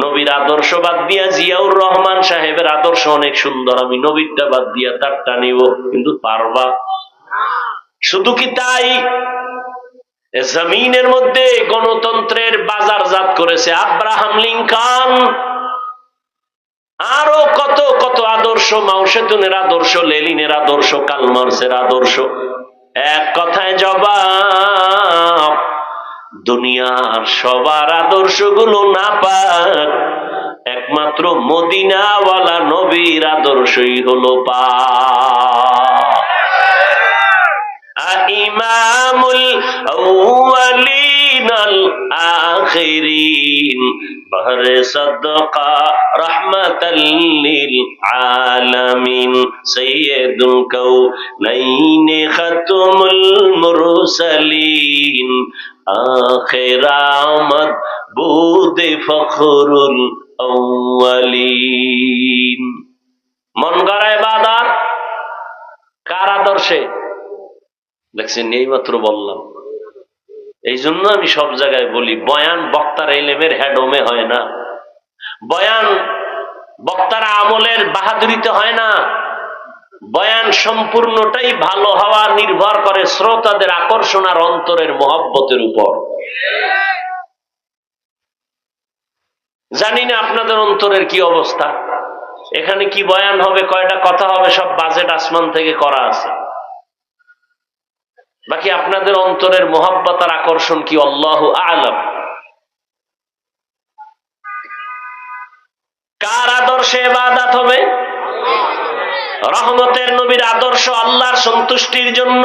S1: নবীর আদর্শ বাদ দিয়া জিয়াউর রহমান সাহেবের আদর্শ অনেক সুন্দর, আমি নবীরটা বাদ দিয়া তারটা নিব, কিন্তু পারবা? শুধু কি তাই, জমিনের মধ্যে গণতন্ত্রের বাজারজাত করেছে আব্রাহাম লিঙ্কন, আরো কত কত আদর্শ, মাও সেতুনের আদর্শ, লেনিনের আদর্শ, কার্ল মার্ক্সের আদর্শ। এক কথায় জবাব, দুনিয়ার সবার আদর্শগুলো নাপাক, একমাত্র মদিনাওয়ালা নবীর আদর্শই হলো পাক। ইমামুল আউয়ালিন আল আখিরিন, বহরে সাদকা রাহমাতাল লিল আলামিন, সাইয়্যিদুল কাউনাইন খাতমুল মুরসালিন, আখির আমদ বুদে ফখরুল আউয়ালিন। মন গড়া ইবাদত কার আদর্শে? দেখছেন, এই মাত্র বললাম। এই জন্য আমি সব জায়গায় বলি, বয়ান বক্তার এলেমের হেডোমে হয় না, বয়ান বক্তার আমলের বাহাদুরিতে হয় না, বয়ান সম্পূর্ণটাই ভালো হওয়া নির্ভর করে শ্রোতাদের আকর্ষণ আর অন্তরের মহব্বতের উপর। জানি না আপনাদের অন্তরের কি অবস্থা, এখানে কি বয়ান হবে, কয়টা কথা হবে, সব বাজেট আসমান থেকে করা আছে। বাকি আপনাদের অন্তরের মহব্বত আর আকর্ষণ কি, আল্লাহু আ'লাম। কার আদর্শে ইবাদত হবে? রহমতের নবীর আদর্শ, আল্লাহর সন্তুষ্টির জন্য।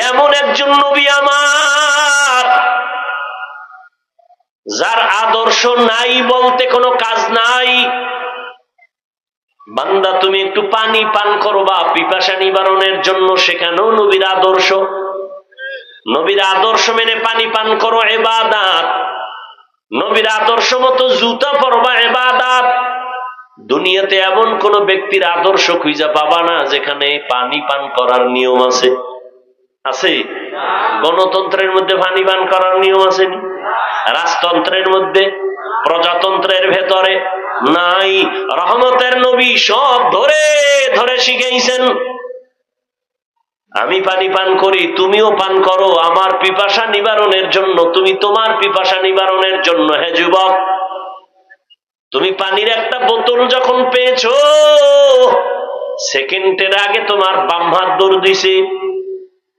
S1: এমন একজন নবী আমার, যার আদর্শ নাই বলতে কোনো কাজ নাই। বান্দা তুমি একটু পানি পান করবা পিপাসা নিবারণের জন্য, সেখানেও নবীর আদর্শ। নবীর আদর্শ মেনে পানি পান করো, ইবাদত। নবীর আদর্শ মতো জুতা পরবা, ইবাদত। দুনিয়াতে এমন কোন ব্যক্তির আদর্শ খুঁজে পাবা না যেখানে পানি পান করার নিয়ম আছে। আছে? গণতন্ত্রের মধ্যে পানি পান করার নিয়ম আসেনি? রাজতন্ত্রের মধ্যে, প্রজাতন্ত্রের ভেতরে নাই। রহমতের নবী সব ধরে ধরে শিখাইছেন। আমি পানি পান করি, তুমিও পান করো আমার পিপাসা নিবারণের জন্য, তুমি তোমার পিপাসা নিবারণের জন্য। হে যুবক, তুমি পানির একটা বোতল যখন পেয়েছো, সেকেন্ডের আগে তোমার বাম হাত দৌড় দিছে,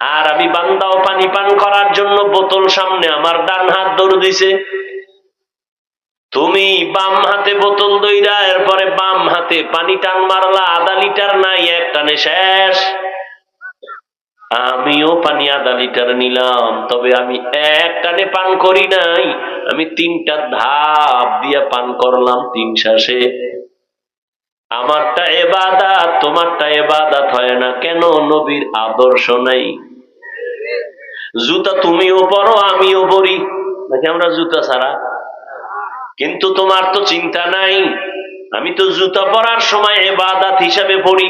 S1: আর আমি বান্দাও পানি পান করার জন্য বোতল সামনে, আমার ডান হাত দৌড় দিছে। তুমি বাম হাতে বোতল দইরা এরপরে বাম হাতে পানি টান মারলা, আধা লিটার নাই, এক টানে শেষ। আমিও পানি আধা লিটার নিলাম, তবে আমি এক টানে পান করি নাই, আমি 3টা ধাপ দিয়া পান করলাম 3 শ্বাসে। আমারটা ইবাদত, তোমারটা ইবাদত হয় না কেন? নবীর আদর্শ নাই। জুতা তুমিও পরো আমিও পরি, নাকি আমরা জুতা ছাড়া? কিন্তু তোমার তো চিন্তা নাই, আমি তো জুতা পরার সময় ইবাদত হিসাবে পড়ি।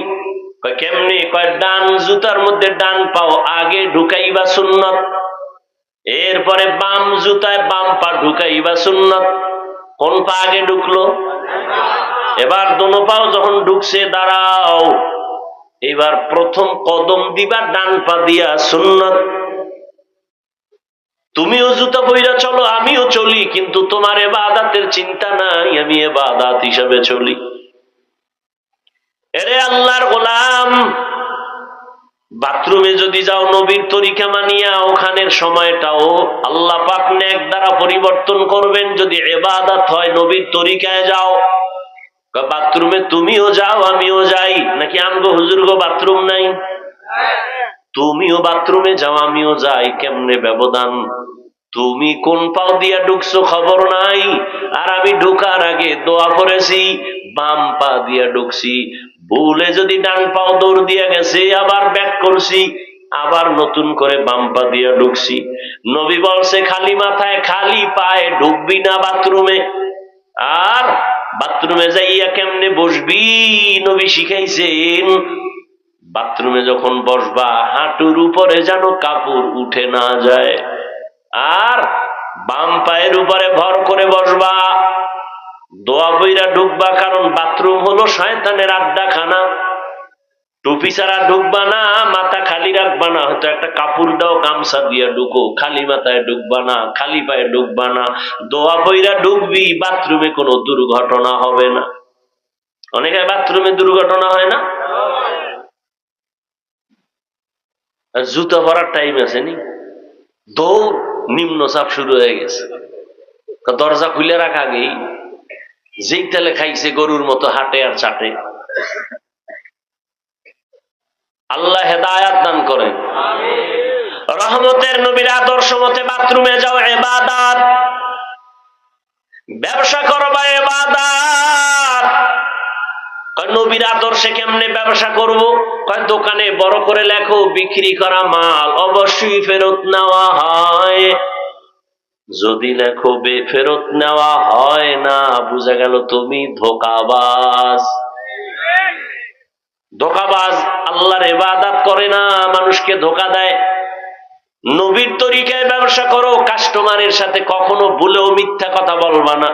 S1: কেমনে? কয় ডান জুতার মধ্যে ডান পাও আগে ঢুকাইবা সুন্নত, এরপরে বাম জুতায় বাম পা ঢুকাইবা সুন্নত। কোন পা আগে ঢুকলো? এবার দোনো পাও যখন ঢুকছে দাঁড়াও, এবার প্রথম কদম দিবা ডান পা দিয়া সুন্নত। তুমিও জুতা পইরা চলো আমিও চলি, কিন্তু তোমার ইবাদতের চিন্তা নাই, আমি ইবাদত হিসাবে চলি। এরে আল্লাহর গোলাম, বাথরুমে যদি যাও নবীর তরিকা মানিয়া, ওখানের সময়টাও আল্লাহ পাক নেক দ্বারা পরিবর্তন করবেন। যদি ইবাদত হয় নবীর তরিকায় যাও। বাথরুমে তুমিও যাও আমিও যাই, নাকি আমগো হুজুরগো বাথরুম নাই? তুমিও বাথরুমে যাও আমিও যাই, কেমনে ব্যবধান? তুমি কোন পাও দিয়া ঢুকছো খবর নাই, আর আমি ঢুকার আগে দোয়া করেছি বাম পা দিয়া ঢুকছি। ভুলে যদি ডান পাও দৌড় দিয়া গেছে, আবার ব্যাক করছি, আবার নতুন করে বাম পা দিয়া ঢুকছি। নবী বলছে খালি মাথায় খালি পায়ে ঢুকবি না বাথরুমে। আর বাথরুমে যাইয়া কেমনে বসবি নবী শিখাইছেন। বাথরুমে যখন বসবা হাঁটুর উপরে যেন কাপড় উঠে না যায়, আর বাম পায়ের উপরে ভর করে বসবা, দোয়া বইরা ঢুকবা। কারণ বাথরুম হলো শয়তানের আড্ডাখানা। টুপি ছাড়া ঢুকবা না, মাথা খালি রাখবা না, হয়তো একটা কাপড় দাও গামছা দিয়া ঢুকো, খালি মাথায় ঢুকবা না, খালি পায়ে ঢুকবা না, দোয়া বইরা ঢুকবি। বাথরুমে কোনো দুর্ঘটনা হবে না। অনেকে বাথরুমে দুর্ঘটনা হয় না। জুতা পরার টাইম আছে নি, দৌড় নিম্নচাপ শুরু হয়ে গেছে। দরজা খুলে রাখা আগেই যেই তেলে খাইছে গরুর মতো হাঁটে আর চাটে। আল্লাহ হেদায়াত দান করেন। রহমতের নবীর আদর্শ মতে বাথরুমে যাও ইবাদত, ব্যবসা করবা ইবাদত। নবীর আদর্শে কেমনে ব্যবসা করব? দোকানে বড় করে লেখো বিক্রি করা মাল অবশ্যই ফেরত নেওয়া হয়। যদি লেখো ফেরত নেওয়া হয় না, বুঝা গেল তুমি ধোঁকাবাজ। ধোঁকাবাজ আল্লাহর ইবাদত করে না, মানুষকে ধোঁকা দেয়। নবীর তরিকায় ব্যবসা করো, কাস্টমারের সাথে কখনো ভুলেও মিথ্যা কথা বলবা না।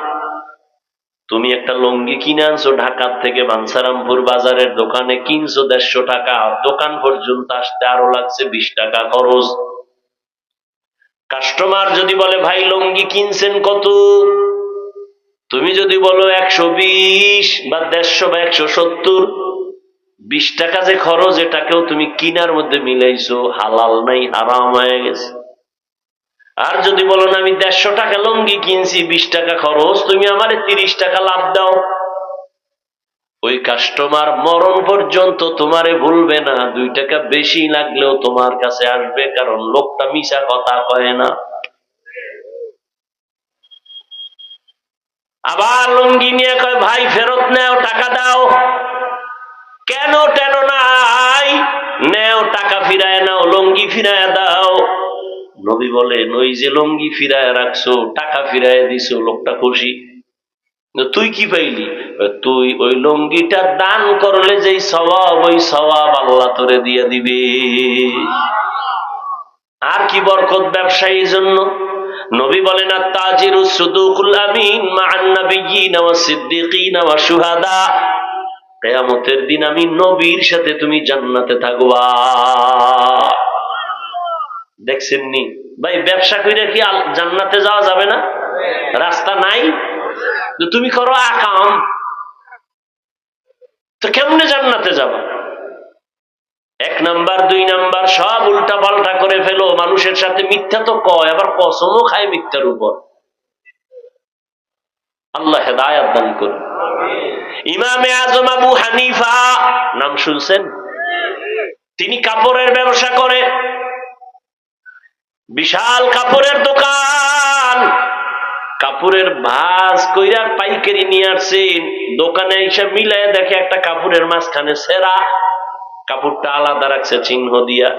S1: তুমি একটা লুঙ্গি কিনে আনছো ঢাকার থেকে, বাঞ্ছারামপুর বাজারের দোকানে কিনছো 150 টাকা, দোকান পর্যন্ত আসতে আরো লাগছে 20 টাকা খরচ। কাস্টমার যদি বলে ভাই লুঙ্গি কিনছেন কত, তুমি যদি বলো 120 বা 150 বা 170, 20 টাকা যে খরচ, এটাকেও তুমি কিনার মধ্যে মিলাইছো, হালাল নাই, হারাম হয়ে গেছে। আর যদি বলো না আমি 150 টাকা লুঙ্গি কিনছি, 20 টাকা খরচ, তুমি আমারে 30 টাকা লাভ দাও, ওই কাস্টমার মরণ পর্যন্ত তোমারে ভুলবে না। 2 টাকা বেশি লাগলেও তোমার কাছে আসবে, কারণ লোকটা মিছা কথা কয় না। আবার লুঙ্গি নিয়ে কয় ভাই ফেরত নেও, টাকা দাও। কেন টেন নাই, নেও, টাকা ফিরায় নাও, লুঙ্গি ফিরায় দাও। নবী বলেন ওই যে লুঙ্গি ফিরায় রাখছো, টাকা ফিরায় দিছো, লোকটা খুশি। তুই কি পাইলি? তুই ওই লুঙ্গিটা দান করলে যেই সওয়াব, ওই সওয়াব আল্লাহ তোরে দিয়ে দিবে। আর কি বরকত ব্যবসায়ীর জন্য। নবী বলেন আত-তাজিরুস সুদুকুল আমিন মা'আন নাবিয়্যিনা ওয়াস সিদ্দিকিনা ওয়াস শুহাদা। কিয়ামতের দিন আমি নবীর সাথে তুমি জান্নাতে থাকবা। দেখছেন নি ভাই, ব্যবসা কইরা কি জান্নাতে যাওয়া যাবে না? রাস্তা নাই? তুমি করো আকাম, তো কেমনে জান্নাতে যাবা? এক নাম্বার, দুই নাম্বার সব উল্টা পাল্টা করে ফেলো। মানুষের সাথে মিথ্যা তো কয়, আবার কসমও খায় মিথ্যার উপর। আল্লাহ হেদায়েত দান করুন। ইমামে আজম আবু হানিফা নাম শুনছেন? তিনি কাপড়ের ব্যবসা করে, বিশাল কাপড়ের দোকান। কাপড়ের ভাঁজ কইরা পাইকারি নিয়ে আসছেন। দোকানে এসে মিলায় দেখে একটা কাপড়ের মাঝখানে ছেঁড়া, কাপড়টা আলাদা রাখছে চিহ্ন দিয়া।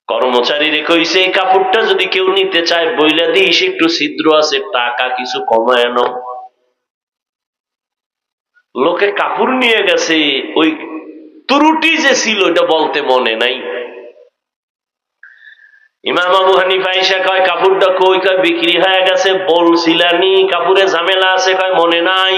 S1: কর্মচারীরে কইছে এই কাপড়টা যদি কেউ নিতে চায় বইলা দিস, একটু ছিদ্র আছে, টাকা কিছু কমায় নাও। লোকে কাপড় নিয়ে গেছে, ওই ত্রুটি যে ছিল এটা বলতে মনে নাই। ইমাম আবু হানিফা এসে কয় কাপড়টা কই? কয় বিক্রি হয়ে গেছে। বলছিলানি কাপড়ে ঝামেলা আছে? কয় মনে নাই।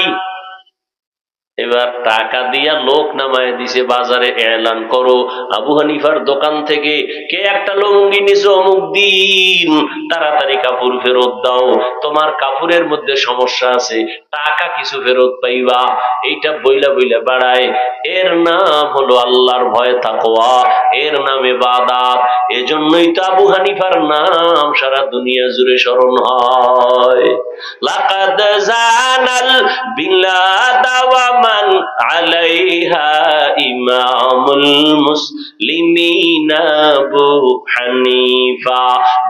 S1: এবার টাকা দিয়া লোক নামায় দিছে, বাজারে এলান করো আবু হানিফার দোকান থেকে কে একটা লুঙ্গি নিছো অমুক দিন, তাড়াতাড়ি কাপড় ফেরত দাও, তোমার কাপড়ের মধ্যে সমস্যা আছে, টাকা কিছু ফেরত পাইবা। এইটা বইলা বইলা বাড়ায়। এর নাম হলো আল্লাহর ভয় তাকওয়া, এর নাম ইবাদত। এজন্যই তো আবু হানিফার নাম সারা দুনিয়া জুড়ে স্মরণ হয়। লাকাদ জানাল বিলাদা ওয়া মান আলাইহা ইমামুল মুসলিমিনা আবু হানিফা।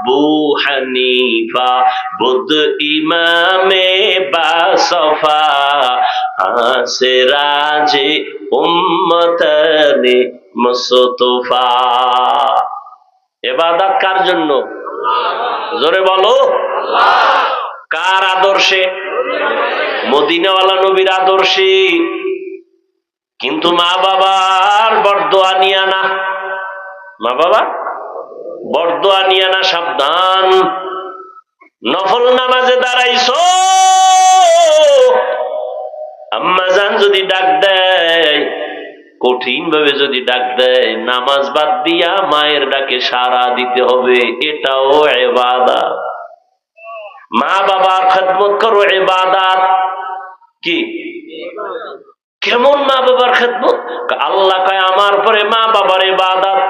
S1: বু হানিফা বুদ ইমামে বাসফা, হাসে রাজে উম্মতানে মুস্তফা। ইবাদত কার জন্য? জোরে বলো। কার আদর্শে? মদিনাওয়ালা নবীর আদর্শে। কিন্তু মা বাবার বরদোয়া নিয়া না, মা বাবা বরদোয়া নিয়া না, সাবধান। নফল নামাজে দাঁড়াইছো, আম্মাজান যদি ডাক দেয়, কঠিন ভাবে যদি ডাক দেয়, নামাজ বাদ দিয়া মায়ের ডাকে সাড়া দিতে হবে, এটাও ইবাদত। মা বাবার খেদমত করো, ইবাদত। কি কেমন মা বাবার খেদমত? আল্লাহ কয় আমার পরে মা বাবার ইবাদত।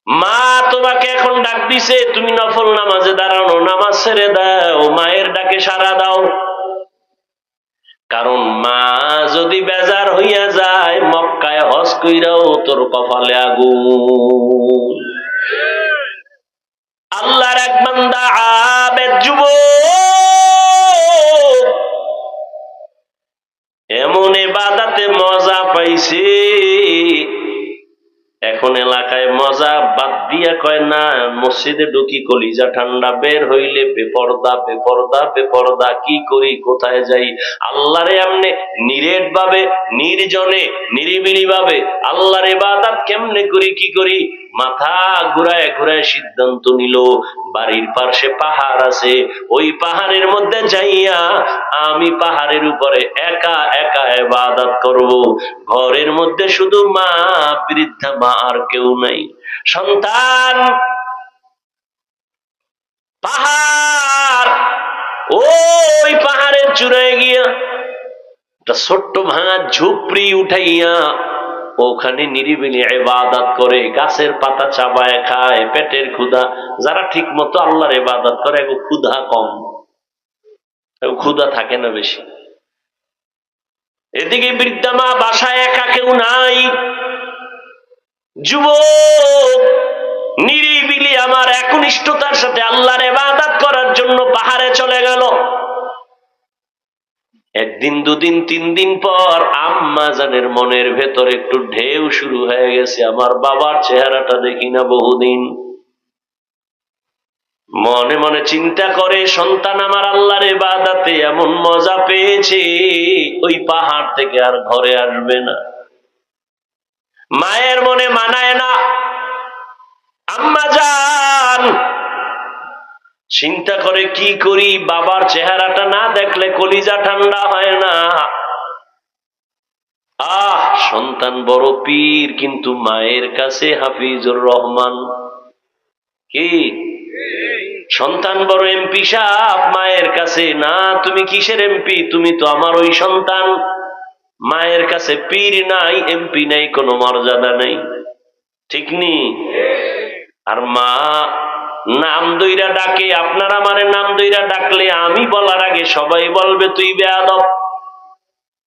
S1: মা তোমাকে এখন ডাক দিছে, তুমি নফল নামাজে দাঁড়ানো, নামাজ ছেড়ে দাও, মায়ের ডাকে সাড়া দাও। কারণ মা যদি বেজার হইয়া যায়, মক্কায় হজ কইরাও তোর কপালে আগুন। আল্লাহর এক বান্দা আবেদ যুবক এমন ইবাদতে মজা পাইছে, এখন এলাকায় মজা বাদ দিয়া কয় না, মসজিদে ঢুকি কলিজা ঠান্ডা, বের হইলে বেপরদা বেপরদা বেপরদা, কি করি কোথায় যাই। আল্লাহরে আমনে নিরেট ভাবে, নির্জনে নিরিবিলি ভাবে আল্লাহর ইবাদত কেমনে করি, কি করি, মাথা ঘুরায় ঘুরায় সিদ্ধান্ত নিল বাড়ির পাশে পাহাড় আছে, ওই পাহাড়ের মধ্যে যাইয়া আমি পাহাড়ের উপরে একা একা ইবাদত করব। ঘরের মধ্যে শুধু মা, বৃদ্ধা মা, আর কেউ নাই। সন্তান পাহাড়, ওই পাহাড়ের চূড়ায় গিয়া একটা ছোট্ট ভাঙা ঝুপড়ি উঠাইয়া ওখানে নিরিবিলি ইবাদত করে, গাছের পাতা চাবায় খায়, পেটের ক্ষুধা। যারা ঠিক মতো আল্লাহর ইবাদত করে এগো ক্ষুধা কম, ক্ষুধা থাকে না বেশি। এদিকে বৃদ্ধা মা বাসায় একা, কেউ নাই। যুবক নিরিবিলি আমার একনিষ্ঠতার সাথে আল্লাহর ইবাদত করার জন্য পাহাড়ে চলে গেল। একদিন, দুদিন, 3 দিন পর আম্মা জানের মনের ভেতর একটু ঢেউ শুরু হয়ে গেছে, আমার বাবার চেহারাটা দেখি না বহুদিন। মনে মনে চিন্তা করে, সন্তান আমার আল্লাহর ইবাদতে এমন মজা পেয়েছে, ওই পাহাড় থেকে আর ঘরে আসবে না। মায়ের মনে মানায় না। আম্মা জান চিন্তা করে, কি করি, বাবার চেহারাটা না দেখলে কলিজা ঠান্ডা হয় না। সন্তান বড় পীর, কিন্তু মায়ের কাছে হাফিজুর রহমান। কি সন্তান বড় এমপি সাহেব, মায়ের কাছে না। তুমি কিসের এমপি? তুমি তো আমার ওই সন্তান। মায়ের কাছে পীর নাই, এমপি নাই, কোনো মর্যাদা নেই, ঠিক নি? আর মা নাম দইরা ডাকে, আপনার আমারে নাম দইরা ডাকলে আমি বলার আগে সবাই বলবে তুই বেয়াদব।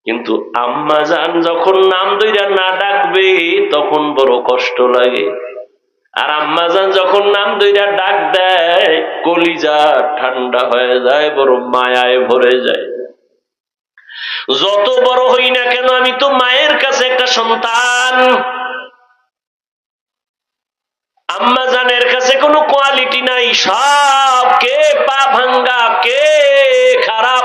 S1: কিন্তু আম্মা জান যখন নাম দইরা না ডাকবে তখন বড় কষ্ট লাগে। আর আম্মা জান যখন নাম দইরা ডাক দেয় কলিজা ঠান্ডা হয়ে যায়, বড় মায়ায় ভরে যায়। যত বড় হই না কেন আমি তো মায়ের কাছে একটা সন্তান। আম্মা জানের কাছে কোনো কোয়ালিটি নাই, সব কে পা ভাঙ্গা, কে খারাপ।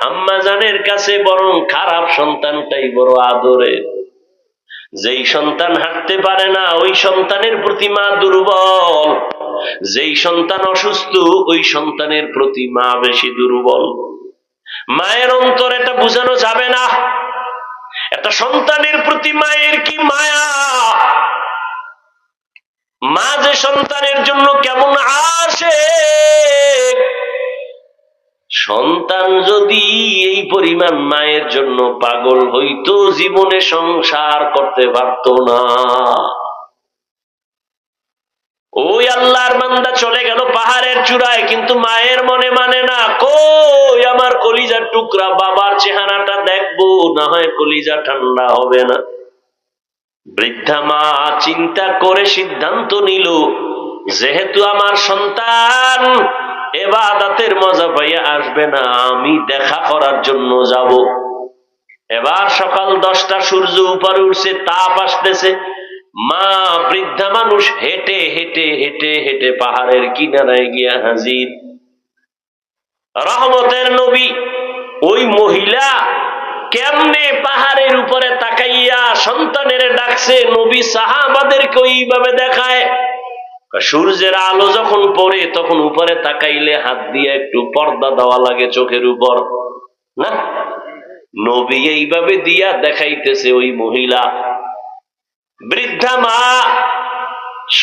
S1: আম্মা জানের কাছে বরং খারাপ সন্তানটাই বড় আদরের। যেই সন্তান হাঁটতে পারে না ওই সন্তানের প্রতি মা দুর্বল, যেই সন্তান অসুস্থ ওই সন্তানের প্রতি মা বেশি দুর্বল। মায়ের অন্তর এটা বোঝানো যাবে না। একটা সন্তানের প্রতি মায়ের কি মায়া, মা যে সন্তানের জন্য কেমন আসে। সন্তান যদি এই পরিমাণ মায়ের জন্য পাগল হইতো, জীবনে সংসার করতে পারত না। ওই আল্লাহর বান্দা চলে গেল পাহাড়ের চূড়ায়, কিন্তু মায়ের মনে মানে না। কই আমার কলিজার টুকরা, বাবার চেহারাটা দেখবো, না হয় কলিজা ঠান্ডা হবে না। বৃদ্ধা মা চিন্তা করে সিদ্ধান্ত নিল, যেহেতু আমার সন্তান ইবাদতের মজা পাইয়া আসবে না, আমি দেখা করার জন্য যাব। এবার সকাল 10টা, সূর্য উপরে উঠছে, তাপ আসতেছে। মা বৃদ্ধা মানুষ হেঁটে হেঁটে হেঁটে হেঁটে পাহাড়ের কিনারায় গিয়া হাজির। রহমতের নবী ওই মহিলা কেমনে পাহাড়ের উপরে তাকাইয়া সন্তানের ডাকছে, নবী সাহাবাদেরকে ওইভাবে দেখায়। সূর্যের আলো যখন পড়ে তখন উপরে তাকাইলে হাত দিয়ে একটু পর্দা দেওয়া লাগে চোখের উপর, না? নবী এইভাবে দিয়া দেখাইতেছে ওই মহিলা। বৃদ্ধা মা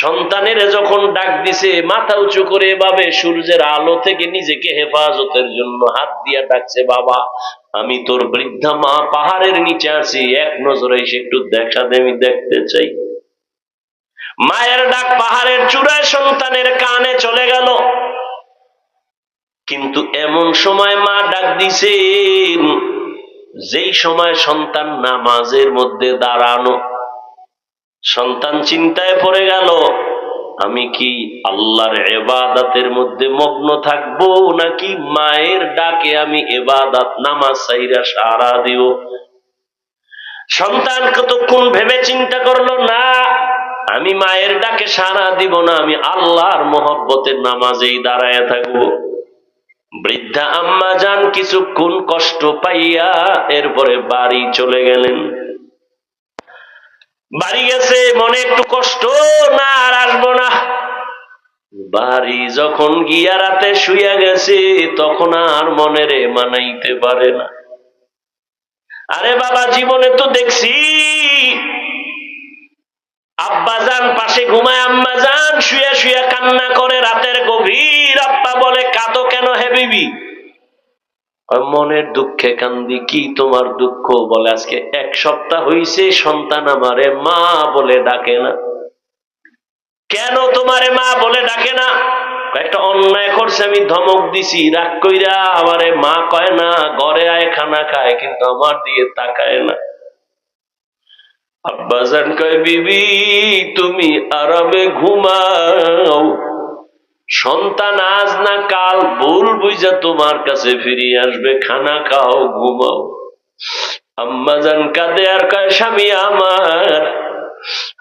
S1: সন্তানের যখন ডাক দিছে, মাথা উঁচু করে এভাবে সূর্যের আলো থেকে নিজেকে হেফাজতের জন্য হাত দিয়া ডাকছে, বাবা আমি তোর বৃদ্ধা মা, পাহাড়ের নিচে আছি, এক নজরে এসে একটু দেখা দে, আমি দেখতে চাই। মায়ের ডাক পাহাড়ের চূড়ায় সন্তানের কানে চলে গেল। কিন্তু এমন সময় মা ডাক দিছেন যেই সময় সন্তান নামাজের মধ্যে দাঁড়ানো। সন্তান চিন্তায় পড়ে গেল, আমি কি আল্লাহর ইবাদতের মধ্যে মগ্ন থাকবো, নাকি মায়ের ডাকে আমি ইবাদত নামাজ সাইরা সারা দিব? সন্তান কতক্ষণ ভেবে চিন্তা করলো, না আমি মায়ের ডাকে সারা দিব না, আমি আল্লাহর মহব্বতের নামাজেই দাঁড়ায় থাকবো। বৃদ্ধা আম্মা জান কিছুক্ষণ কষ্ট পাইয়া এরপরে বাড়ি চলে গেলেন। বাড়ি গেছে, মনে একটু কষ্ট, না আর আসবো না। বাড়ি যখন গিয়া রাতে শুইয়া গেছে তখন আর মনেরে মানাইতে পারে না। আরে বাবা, জীবনে তো দেখছি আব্বা জান পাশে ঘুমায়, আম্মা জান শুয়া শুয়া কান্না করে রাতের গভীর। আব্বা বলে, কাঁদো কেন হে বিবি? মনের দুঃখে কান্দি। কি তোমার দুঃখ? বলে, আজকে 1 সপ্তাহ হইছে সন্তান আমারে মা বলে ডাকে না। কেন তোমারে মা বলে ডাকে না? একটা অন্যায় করছে, আমি ধমক দিছি, রাগ কইরা আমারে মা কয় না, ঘরে আয় খানা খায়, কিন্তু আমার দিয়ে তাকায় না। আব্বাজান কয়, বিবি তুমি আরামে ঘুমাও, সন্তান আজ না কাল ভুল বুঝা তোমার কাছে ফিরিয়ে আসবে, খানা খাও, ঘুমাও। আম্মাজান কাঁদে আর কয়, স্বামী আমার,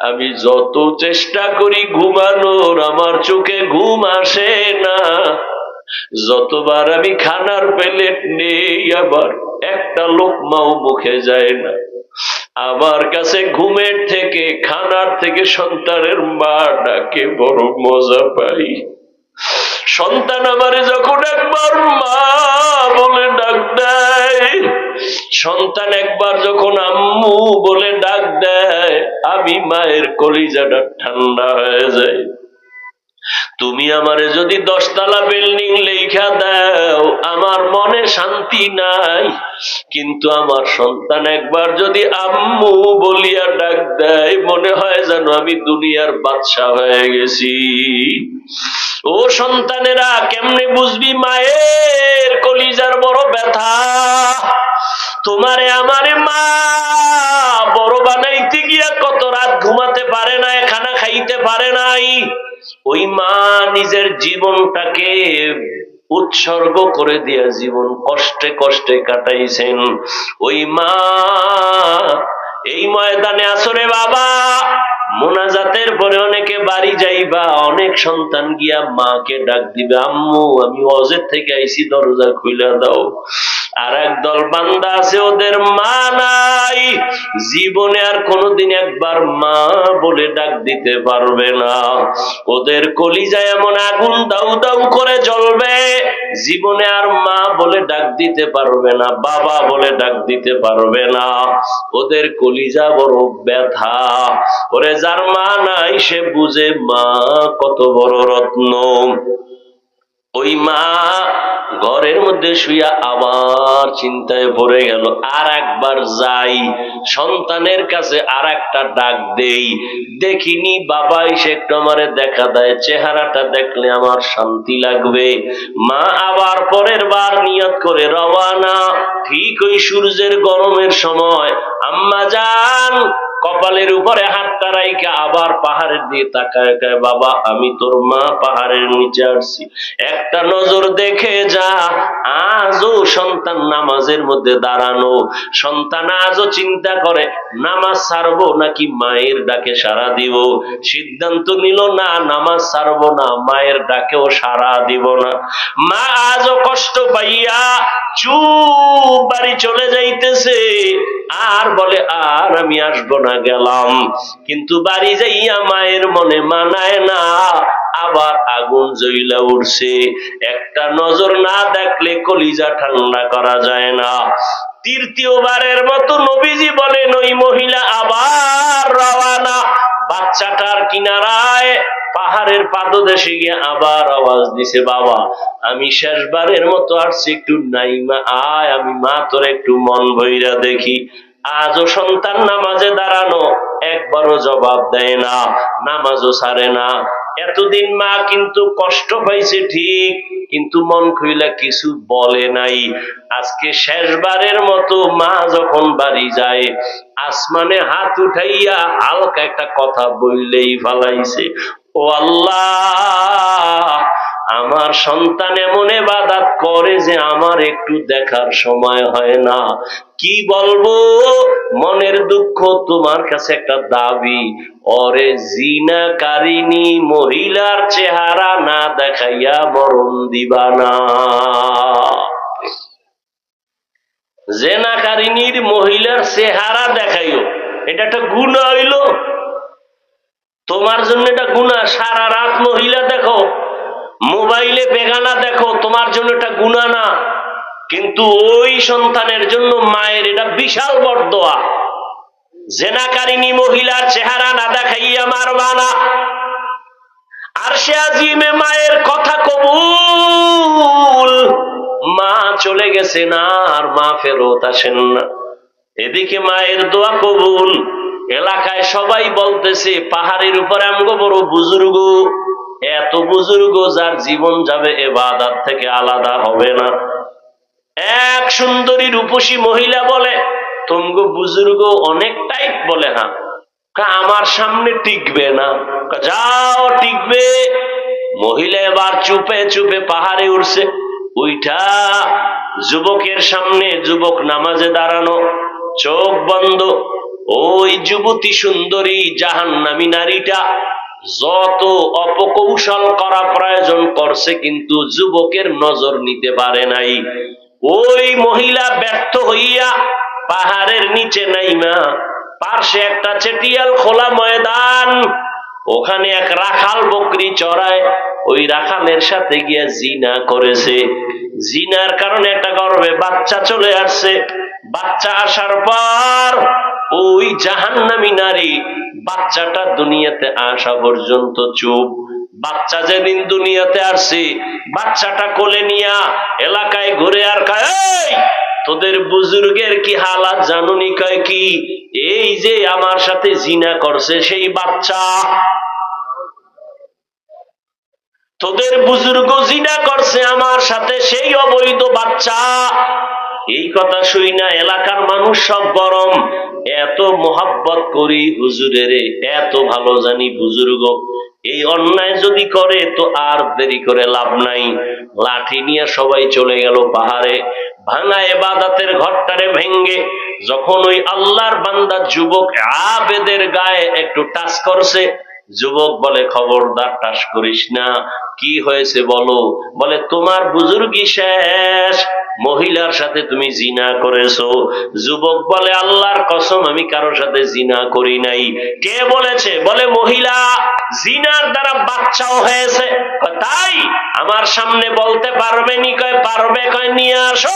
S1: আমি যত চেষ্টা করি ঘুমানোর, আমার চোখে ঘুম আসে না। যতবার আমি খানার প্লেট নেই, আবার একটা লোকমাও মুখে যায় না। আমার কাছে ঘুমের থেকে, খানার থেকে সন্তানের মা ডাকে বড় মজা পাই। সন্তান আমারে যখন একবার মা বলে ডাক দেয়, সন্তান একবার যখন আম্মু বলে ডাক দেয়, আমি মায়ের কলিজাটা ঠান্ডা হয়ে যায়। তুমি আমারে যদি 10 তলা বিল্ডিং লেখা দাও, আমার মনে শান্তি নাই। কিন্তু আমার সন্তান একবার যদি আম্মু বলিয়া ডাক দেয়, মনে হয় যেন আমি দুনিয়ার বাদশা হয়ে গেছি। ও সন্তানেরা, কেমনে বুঝবি মায়ের কলিজার বড় ব্যথা? তোমারে আমারে মা বড় বানাইতে গিয়া কত রাত ঘুমাতে পারে নাই, খানা খাইতে পারে নাই। ওই মা নিজের জীবনটাকে উৎসর্গ করে দিয়া জীবন কষ্টে কষ্টে কাটাইছেন। ওই মা এই ময়দানে আসরে বাবা, মোনাজাতের পরে অনেকে বাড়ি যাইবা, অনেক সন্তান গিয়া মাকে ডাক দিবে, আম্মু আমি অজের থেকে আইছি, দরজা খুলে দাও। আর একদল বান্দা আছে, ওদের মা নাই, জীবনে আর কোনোদিন একবার মা বলে ডাক দিতে পারবে না। ওদের কলিজায় এমন আগুন দাউ দাউ করে জ্বলবে, জীবনে আর মা বলে ডাক দিতে পারবে না, বাবা বলে ডাক দিতে পারবে না। ওদের কলিজা বড় ব্যথা। ওরে যার মা নাই সে বুঝে মা কত বড় রত্ন। ওই মা ঘরের মধ্যে শুইয়া আবার চিন্তায় ভরে গেল, আর একবার যাই সন্তানের কাছে, আর একটা ডাক দেই, দেখিনি বাবা এসে একটু আমারে দেখা দেয়, চেহারাটা দেখলে আমার শান্তি লাগবে। মা আবার পরের বার নিয়ত করে রওয়ানা। ঠিক ওই সূর্যের গরমের সময় আম্মা যান কপালের উপরে হাতটা রাইখা আবার পাহাড়ের দিয়ে তাকায়, বাবা আমি তোর মা পাহাড়ের নিচে আসছি, একটা নজর দেখে যা। আজও সন্তান নামাজের মধ্যে দাঁড়ানো, সন্তান আজও চিন্তা করে নামাজ ছাড়বো নাকি মায়ের ডাকে সাড়া দিব। সিদ্ধান্ত নিল না, নামাজ ছাড়বো না, মায়ের ডাকেও সাড়া দিব না। মা আজও কষ্ট পাইয়া চুপ বাড়ি চলে যাইতেছে, আর বলে আর আমি আসবো না, গেলাম। কিন্তু বাড়ি যাইয়া মায়ের মনে মানায় না, আবার আগুন জ্বলা উঠছে। একটা নজর না দেখলে কলিজা ঠান্ডা করা যায় না। তৃতীয়বারের মতো নবীজি বলেন, ওই মহিলা আবার রওয়ানা। বাচ্চাটার কিনারায় পাহাড়ের পাদদেশে গিয়ে আবার আওয়াজ দিছে, বাবা আমি শেষবারের মতো আসছি, একটু নাইমা আয়, আমি মা তোর একটু মন ভইরা দেখি। আজও সন্তান নামাজে দাঁড়ানো, একবারও জবাব দেয় না, নামাজও ছাড়ে না। এতদিন মা কিন্তু কষ্ট পাইছে ঠিক, কিন্তু মন খুইলা কিছু বলে নাই। আজকে শেষবারের মতো মা যখন বাড়ি যায়, আসমানে হাত উঠাইয়া হালকা একটা কথা বললেই ফালাইছে, ও আল্লাহ আমার সন্তান এমন ইবাদত করে যে আমার একটু দেখার সময় হয় না। কি বলবো, মনের দুঃখ, তোমার কাছে একটা দাবি, ওরে জিনাকারিনী মহিলার চেহারা না দেখাইয়া মরণ দিবা না। জিনাকারিনীর মহিলার চেহারা দেখাইও, এটা একটা গুনাহ হইল তোমার জন্য, এটা গুনাহ। সারা রাত মহিলা দেখো, মোবাইলে বেগানা দেখো, তোমার জন্য এটা গুনাহ না, কিন্তু ওই সন্তানের জন্য মায়ের এটা বিশাল বরদোয়া। জেনাকারিনী মহিলার চেহারা না দেখাইয়া মারবা না। আরশে আজিমে মায়ের কথা কবুল, মা চলে গেছে না, আর মা ফেরত আসেন না। এদিকে মায়ের দোয়া কবুল, এলাকায় সবাই বলতেছে পাহাড়ের উপর আমগো বড় বুজুর্গ, এত বুজুর্গ যার জীবন যাবে ইবাদত থেকে আলাদা হবে না। এক সুন্দরী রূপসী মহিলা বলে, তোমগো বুজুর্গ অনেক টাইট, বলে হ্যাঁ, আমার সামনে টিকবে না, যাও টিকবে। মহিলা এবার চুপে চুপে পাহাড়ে উঠছে, উইঠা যুবকের সামনে, যুবক নামাজে দাঁড়ানো, চোখ বন্ধ, ওই যুবতী সুন্দরী জাহান্নামী নারীটা যত অপকৌশল করা প্রয়োজন করছে, কিন্তু যুবকের নজর নিতে পারে নাই। ওই মহিলা ব্যর্থ হইয়া পাহাড়ের নিচে নাইমা পার্শ্বে একটা চেটিয়াল খোলা ময়দান, ওখানে এক রাখাল বকরি চড়ায়, ওই রাখালের সাথে গিয়া জিনা করেছে। জিনার কারণে একটা গর্ভে বাচ্চা চলে আসছে। বাচ্চা আসার পর ওই জাহান্নামী নারী বাচ্চাটা দুনিয়াতে আসা পর্যন্ত চুপ। বাচ্চা যেদিন দুনিয়াতে আসছে, বাচ্চাটা কোলে নিয়া এলাকায় ঘুরে আর কয়, এই তোদের বুজুর্গের কি হালাত জানুনি? কয় কি? এই যে আমার সাথে জিনা করছে সেই বাচ্চা, তোদের বুজুর্গ জিনা করছে আমার সাথে সেই অবৈধ বাচ্চা। এই কথা শুই না এলাকার মানুষ সব গরম। এত মোহাব্বত করি হুজুরের, এত ভালো জানি বুজুর্গ, এই অন্যায় যদি করে তো আর দেরি করে লাভ নাই। লাঠি নিয়ে সবাই চলে গেল পাহাড়ে। ভাঙা ইবাদতের ঘরটারে ভেঙ্গে যখন ওই আল্লাহর বান্দা যুবক আবেদের গায়ে একটু টাচ করছে, যুবক বলে, খবরদার টাচ করিস না। কি হয়েছে বলো? বলে, তোমার বুজুর্গি শেষ, মহিলার সাথে তুমি জিনা করেছো। যুবক বলে, আল্লাহর কসম আমি কারোর সাথে জিনা করি নাই। কে বলেছে? বলে, মহিলা জিনার দ্বারা বাচ্চাও হয়েছে। তাই আমার সামনে বলতে পারবে নি? কয় পারবে। কয় নিয়ে আসো।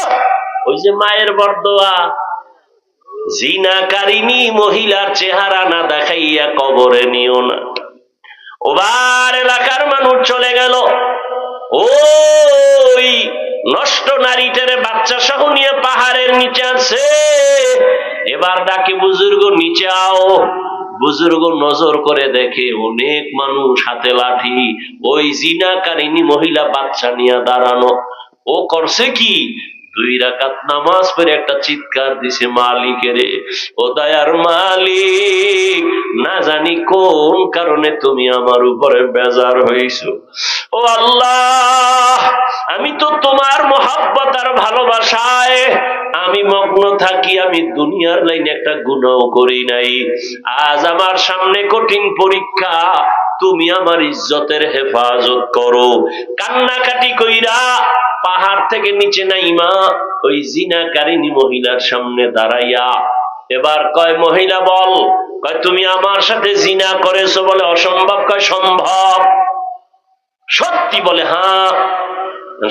S1: ওই যে মায়ের বরদোয়া, জিনাকারিনী মহিলার চেহারা না দেখাইয়া কবরে নিও না। ওবার এলাকার মানুষ চলে গেল। ওই নষ্ট নারীটারে বাচ্চা সহ নিয়ে পাহাড়ের নিচে আছে। এবার ডাকে, বুজুর্গ নিচে আও। বুজুর্গ নজর করে দেখে অনেক মানুষ হাতে লাঠি, ওই জিনাকারিনী মহিলা বাচ্চা নিয়ে দাঁড়ানো। ও করছে কি? 2 রাকাত নামাজ পড়ে একটা চিৎকার দিছে, মালিকের, ও দয়ার মালিক, না জানি কোন কারণে তুমি আমার উপরে বেজার হইছো। ও আল্লাহ, আমি তো তোমার মহব্বত আর ভালোবাসায় আমি মগ্ন থাকি, আমি দুনিয়ার লাইনে একটা গুনাহ করি নাই। আজ আমার সামনে কঠিন পরীক্ষা, তুমি আমার ইজ্জতের হেফাজত করো। কান্নাকাটি কইরা পাহাড় থেকে নিচে নাইমা ওই জিনাকারিনী মহিলার সামনে দাঁড়াইয়া এবার কয়, মহিলা বল। কয়, তুমি আমার সাথে জিনা করেছো। বলে, অসম্ভব। কয়, সম্ভব। সত্যি? বলে, হ্যাঁ।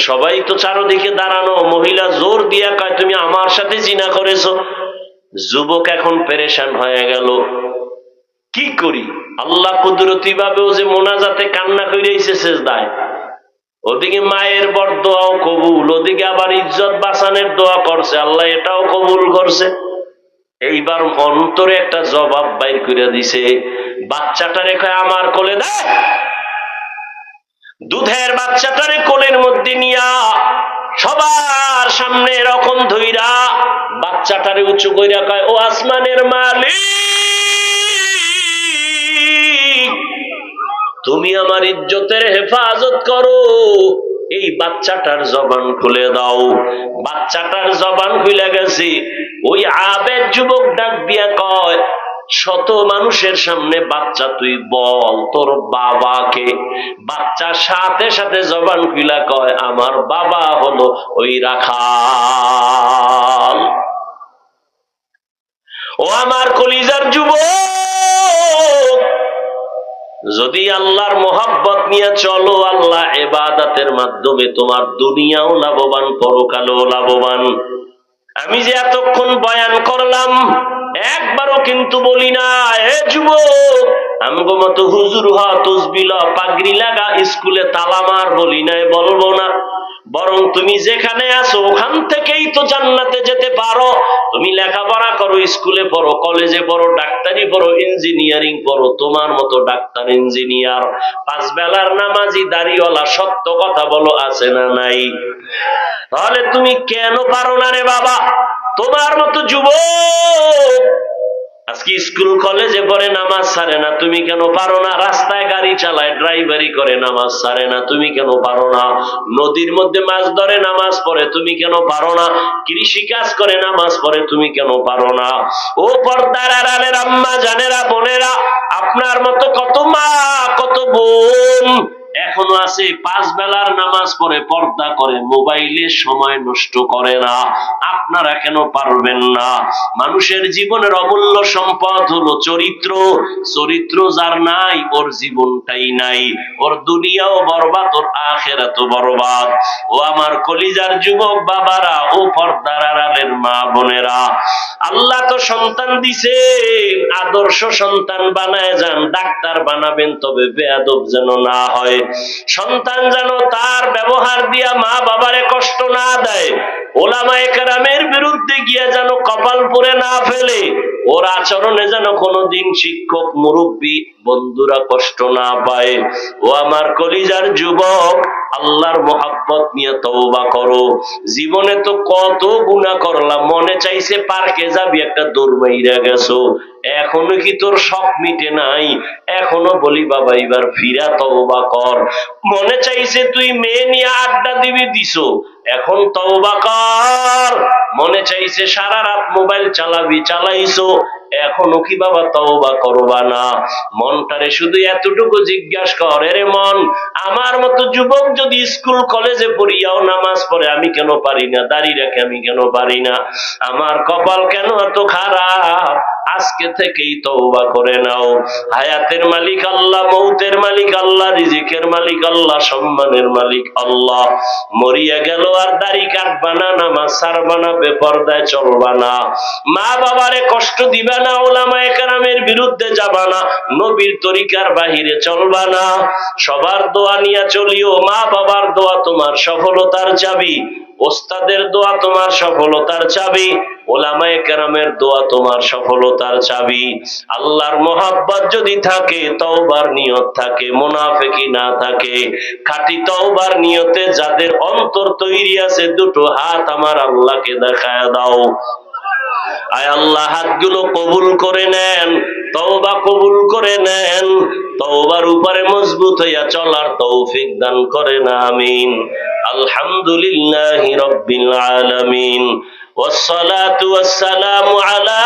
S1: সবাই তো চারদিকে দাঁড়ানো। মহিলা জোর দিয়া কয়, তুমি আমার সাথে জিনা করেছো। যুবক এখন পেরেশান হয়ে গেল, কি করি? আল্লাহ কুদরতি ভাবেও যে মোনাজাতে কান্না কইরাইছে সেজদায়, ওদিকে মায়ের বর দোয়াও কবুল, ওদিকে আবার ইজ্জত বাঁচানোর দোয়া করছে, আল্লাহ এটাও কবুল করছে। এইবার অন্তরে একটা জবাব বাইর করে দিছে। বাচ্চাটারে কয়, আমার কোলে দে। দুধের বাচ্চাটারে কোলের মধ্যে নিয়া সবার সামনে এরকম ধইরা বাচ্চাটারে উঁচু কইরা কয়, ও আসমানের মালিক, তুমি আমার ইজ্জতের হেফাজত করো, এই বাচ্চাটার জবান খুলে দাও। বাচ্চাটার জবান খুলে গেছে। ওই আবেদ যুবক ডাক দিয়া কয়, শত মানুষের সামনে বাচ্চা তুই বল তোর বাবাকে। বাচ্চা সাথে সাথে জবান খুলে কয়, আমার বাবা হলো ওই রাখাল। ও আমার কলিজার যুবক, যদি আল্লাহর মোহাব্বত নিয়ে চলো, আল্লাহ ইবাদতের মাধ্যমে তোমার দুনিয়াও লাভবান, পরকালেও লাভবান। আমি যে এতক্ষণ বয়ান করলাম একবারও কিন্তু বলি না, এ যুবক আমগো মতো হুজুর হ, তসবিহ ল, পাগড়ি লাগা, স্কুলে তালা মার, বলি নাই, বলবো না। বরং তুমি যেখানে আছো ওখান থেকেই তো জান্নাতে যেতে পারো। তুমি লেখাপড়া করো, স্কুলে পড়ো, কলেজে পড়ো, ডাক্তারি পড়ো, ইঞ্জিনিয়ারিং পড়ো, তোমার মতো ডাক্তার, ইঞ্জিনিয়ার, 5 বেলার নামাজি, দাড়িওয়ালা, সত্য কথা বলো, আছে না নাই? তাহলে তুমি কেন পারো না রে বাবা? তোমার মতো যুবক আজকে স্কুল কলেজে পড়ে নামাজ ছাড়ে না, তুমি কেন পারো না? রাস্তায় গাড়ি চালায়, ড্রাইভারি করে, নামাজ ছাড়ে না, তুমি কেন পারো না? নদীর মধ্যে মাছ ধরে, নামাজ পড়ে, তুমি কেন পারো না? কৃষি কাজ করে, নামাজ পড়ে, তুমি কেন পারো না? ও পর্দার আড়ালের আম্মা জানেরা, বোনেরা, আপনার মতো কত মা, কত বোন এখনো আছে 5 বেলার নামাজ পড়ে, পর্দা করে, মোবাইলে সময় নষ্ট করে না। আপনারা কেন পারবেন না? মানুষের জীবনের অমূল্য সম্পদ হলো চরিত্র। চরিত্র যার নাই, ওর জীবনটাই নাই, ওর দুনিয়াও বরবাদ, ওর আখিরাতও বরবাদ। ও আমার কলিজার যুবক বাবারা, ও পর্দার আড়ালের মা বোনেরা, আল্লাহ তো সন্তান দিছে, আদর্শ সন্তান বানায় যান। ডাক্তার বানাবেন, তবে বেয়াদব যেন না হয়। সন্তান যেন তার ব্যবহার দিয়া মা বাবারে কষ্ট না দেয়, ওলামায়ে কেরামের বিরুদ্ধে গিয়ে যেন কপাল পুড়ে না ফেলে, ওর আচরণে যেন কোনোদিন শিক্ষক, মুরব্বী, বন্ধুরা কষ্ট না পায়। ও আমার কলিজার যুবক, আল্লাহর মোহাব্বত নিয়ে তওবা করো। জীবনে তো কত গুনাহ করলাম, মনে চাইছে পার্কে যাবি, একটা দৌড় মাইরা গেছো, এখনো কি তোর শখ মিটে নাই? এখনো বলি বাবা, এবার ফিরা তওবা কর। মনে চাইছে তুই মেয়ে নিয়ে আড্ডা দিবি, দিছো, এখন তওবা কর। মনে চাইছে সারা রাত মোবাইল চালাবি, চালাইছো, এখনো কি বাবা তওবা করবা না? মনটারে শুধু এতটুকু জিজ্ঞাসা কর, রে মন, আমার মতো যুবক যদি স্কুল কলেজে পড়িয়াও নামাজ পড়ে, আমি কেন পারি না? দাঁড়িয়ে রাখে, আমি কেন পারি না? আমার কপাল কেন এত খারাপ? আজকে থেকেই তওবা করে নাও। হায়াতের মালিক আল্লাহ, মৌতের মালিক আল্লাহ, রিজিকের মালিক আল্লাহ, সম্মানের মালিক আল্লাহ। মরিয়া গেল আর দাড়ি কাটবা না, নামাজ ছাড়বা না, বেপরদায় চলবা না, মা বাবারে কষ্ট দিবা না, ওলামায়ে কেরামের বিরুদ্ধে যাবা না, নবীর তরিকার বাহিরে চলবা না। সবার দোয়া নিয়ে চলিও। মা বাবার দোয়া তোমার সফলতার চাবি, ওস্তাদের দোয়া তোমার সফলতার চাবি, ওলামায়ে কেরামের দোয়া তোমার সফলতার চাবি। আল্লাহর মোহাব্বত যদি থাকে, তওবার নিয়ত থাকে, মুনাফিকি না থাকে, খাঁটি তওবার নিয়তে যাদের অন্তর তৈরি আছে, দুটো হাত আমার আল্লাহকে দেখায় দাও। আয় আল্লাহ, হাতগুলো কবুল করে নেন, তওবা কবুল করে নেন, তওবার উপরে মজবুত হইয়া চলার তৌফিক দান করেন, আমিন। আলহামদুলিল্লাহি রাব্বিল আলামিন, ওয়াসসালাতু ওয়াসসালামু আলা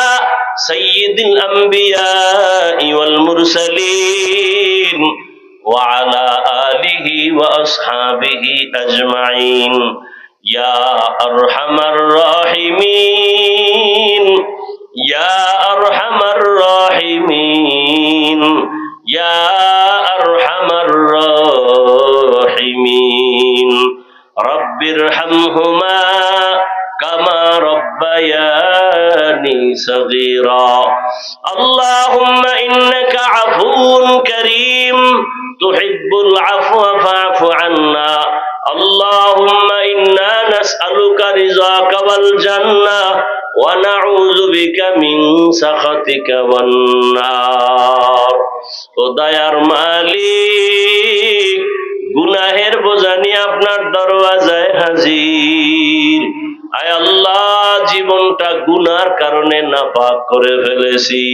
S1: সাইয়্যিদিল আমবিয়াই ওয়াল মুরসালিন ওয়া আলা আলিহি ওয়া আসহাবিহি আজমাইন। ইয়া আরহামার রাহিমিন, ইয়া আরহামার রাহিমিন, ইয়া আরহামার রাহিমিন। রব্বিরহামহুমা কামা রব্বায়ানি সগীরা। আল্লাহুম্মা ইন্নাকা আফুউন কারীম, তুহিব্বুল আফওয়া ফা'ফু আন্না। আল্লাহুম্মা ইন্না নাসআলুকা রিযাকা ওয়াল জান্নাহ ওয়া নাউযু বিকা মিন সাখাতিকা ওয়ান নার। ও দয়ার মালিক, গুনাহের বোঝা নিয়ে আপনার দরওয়াজায় হাজির। আয় আল্লাহ, জীবনটা গুনার কারণে নাপাক করে ফেলেছি,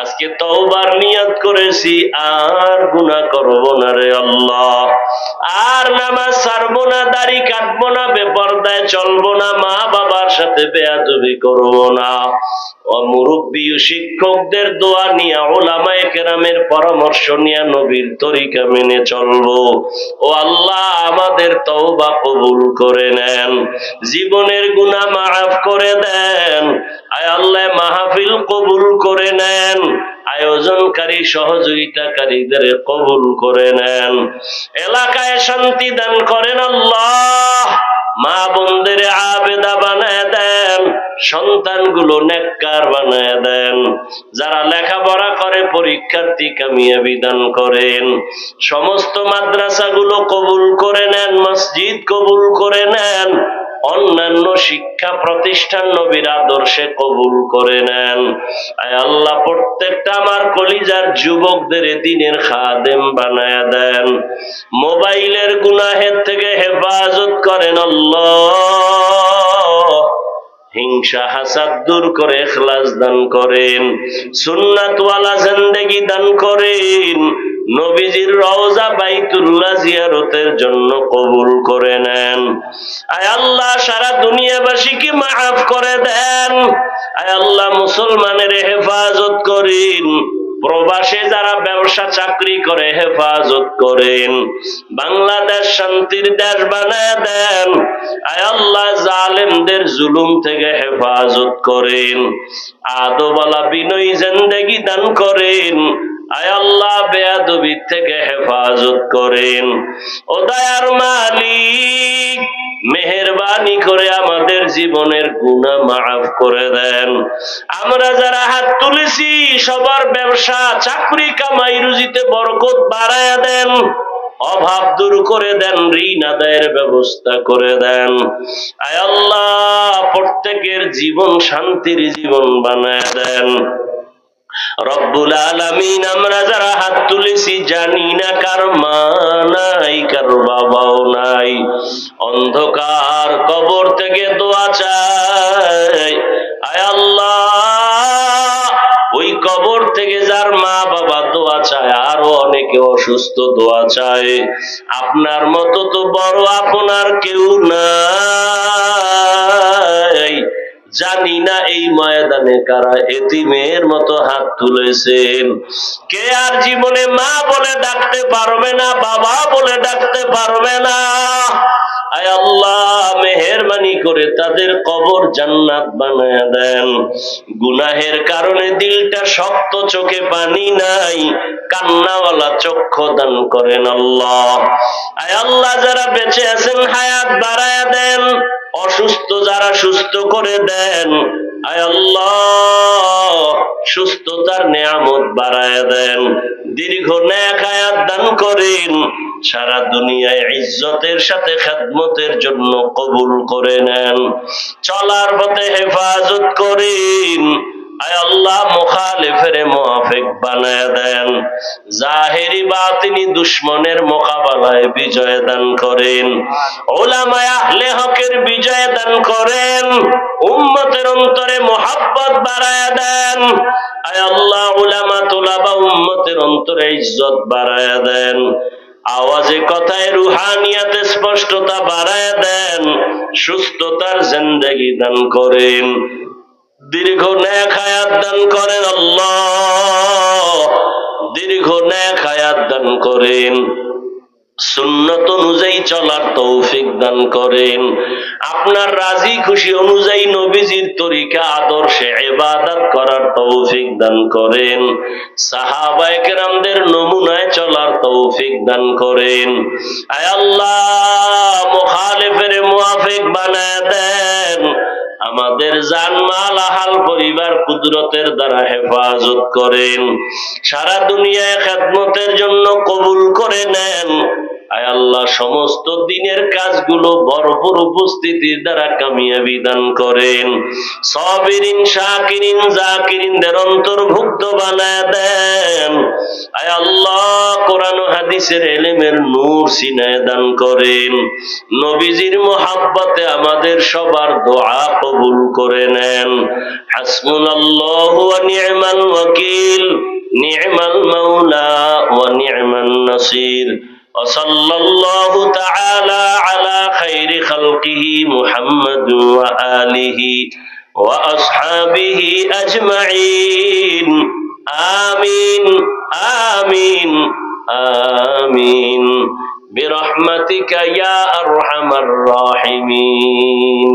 S1: আজকে তওবার নিয়ত করেছি, আর গুনাহ করব না রে আল্লাহ, আর নামাজ ছাড়বো না, দাড়ি কাটবো না, বেপরদায় চলবো না, মা বাবার সাথে বেয়াদবি করবো না। মুরব্বী শিক্ষকদের দোয়া নিয়ে, ওলামায়ে কেরামের পরামর্শ নিয়ে নবীর তরিকা মেনে চলবো। ও আল্লাহ, আমাদের তওবা কবুল করে নেন, জীবনের গুনাহ মাফ করে দেন। আয় আল্লাহ, মাহফিল কবুল করে নেন, আয়োজনকারী সহযোগিতাকারীদের কবুল করে নেন, এলাকায় শান্তি দান করেন আল্লাহ। মা বোনদের আবেদা বানায় দেন, সন্তানগুলো নেককার বানায় দেন, যারা লেখাপড়া করে পরীক্ষার্থী কামিয়াবি দান করেন। সমস্ত মাদ্রাসাগুলো কবুল করে নেন, মসজিদ কবুল করে নেন, অন্যান্য শিক্ষা প্রতিষ্ঠান নবীর আদর্শে কবুল করে নেন। আয় আল্লাহ, প্রত্যেকটা আমার কলিজার যুবকদের দ্বীনের খাদেম বানায়া দেন, মোবাইলের গুনাহের থেকে হেফাজত করেন আল্লাহ। হিংসা হাসাদ দূর করে ইখলাস দান করেন, সুন্নাতওয়ালা জিন্দেগি দান করেন, নবীজির রওজা বাইতুল্লাহ জিয়ারতের জন্য কবুল করে নেন। আয় আল্লাহ সারা দুনিয়াবাসীকে মাফ করে দেন। আয় আল্লাহ মুসলমানের হেফাজত করেন, প্রবাসে যারা ব্যবসা চাকরি করে হেফাজত করেন, বাংলাদেশ শান্তির দেশ বানায় দেন। আয় আল্লাহ জালেমদের জুলুম থেকে হেফাজত করেন, আদবওয়ালা বিনয়ী জিন্দেগি দান করেন। আয় আল্লাহ বেয়াদবি থেকে হেফাজত করেন। ও দয়ার মালিক, মেহেরবানি করে আমাদের জীবনের গুনাহ মাফ করে দেন। আমরা যারা হাত তুলেছি সবার ব্যবসা চাকরি কামাই রুজিতে বরকত বাড়ায়া দেন, অভাব দূর করে দেন, ঋণ আদায়ের ব্যবস্থা করে দেন। আয় আল্লাহ প্রত্যেকের জীবন শান্তির জীবন বানায় দেন। রব্বুল আলামিন, আমরা যারা হাত তুলেছি জানি না কার মা নাই, কার বাবাও নাই, অন্ধকার কবর থেকে দোয়া চাই। আয় আল্লাহ ওই কবর থেকে যার মা বাবা দোয়া চায়, আরো অনেকে অসুস্থ দোয়া চায়, আপনার মতো তো বড় আপনার কেউ নাই। জানি না এই ময়দানে কারা এতিমের মতো হাত তুলেছেন। কে আর জীবনে মা বলে ডাকতে পারবে না, বাবা বলে ডাকতে পারবে না। আয় আল্লাহ মেহেরবানি করে তাদের কবর জান্নাত বানায় দেন। গুনাহের কারণে দিলটা শক্ত, চোখে পানি নাই, কান্নাওয়ালা চক্ষু দান করেন আল্লাহ। আয় আল্লাহ যারা বেঁচে আছেন হায়াত বাড়ায় দেন, অসুস্থ যারা সুস্থ করে দেন। আয় আল্লাহ সুস্থতার নিয়ামত বাড়ায় দেন, দীর্ঘ নেক হায়াত দান করেন, সারা দুনিয়ায় ইজ্জতের সাথে খেদমতের জন্য কবুল করে নেন, চলার পথে হেফাজত করেন। আয় আল্লাহ মুখালিফের মুআফিক বানায় দেন, জাহেরি বাতিনি দুশমনের মোকাবেলায় বিজয় দান করেন, উলামায়ে আহলে হকের বিজয় দান করেন, উম্মতের অন্তরে মুহাব্বত বাড়ায় দেন। আয় আল্লাহ উলামা তুলাবা উম্মতের অন্তরে ইজ্জত বাড়ায় দেন, আওয়াজে কথায় রুহানিয়াতে স্পষ্টতা বাড়ায় দেন, সুস্থতার জিন্দেগি দান করেন, দীর্ঘ নেক হায়াত দান করেন আল্লাহ, দীর্ঘ নেক হায়াত দান করেন, সুন্নত অনুযায়ী চলার তৌফিক দান করেন, আপনার রাজি খুশি অনুযায়ী নবীজির তরিকা আদর্শে ইবাদত করার তৌফিক দান করেন, সাহাবায়ে কেরামদের নমুনায় চলার তৌফিক দান করেন। আয় আল্লাহ মুখালিফের মুআফিক বানায় দেন, আমাদের জানমাল আহাল পরিবার কুদরতের দ্বারা হেফাজত করেন, সারা দুনিয়ায় খেদমতের জন্য কবুল করে নেন। আয় আল্লাহ সমস্ত দিনের কাজগুলো ভরপুর উপস্থিতির দ্বারা কামিয়াবি দান করেন, সাবিরিন শাকিরিন জাকিরিনদের অন্তর্ভুক্ত বানায় দেন। আয় আল্লাহ কোরআন ও হাদিসের ইলমের নূর সিনায় দান করেন, নবীজির মুহাব্বতে আমাদের সবার দোয়া কবুল করে নেন। হাসবুনাল্লাহু ওয়া নি'মাল ওয়াকিল, নি'মাল মাওলা ওয়া নি'মান নাসির। وصلى الله تعالى على خير خلقه محمد وآله وأصحابه أجمعين آمين آمين آمين برحمتك يا أرحم الراحمين.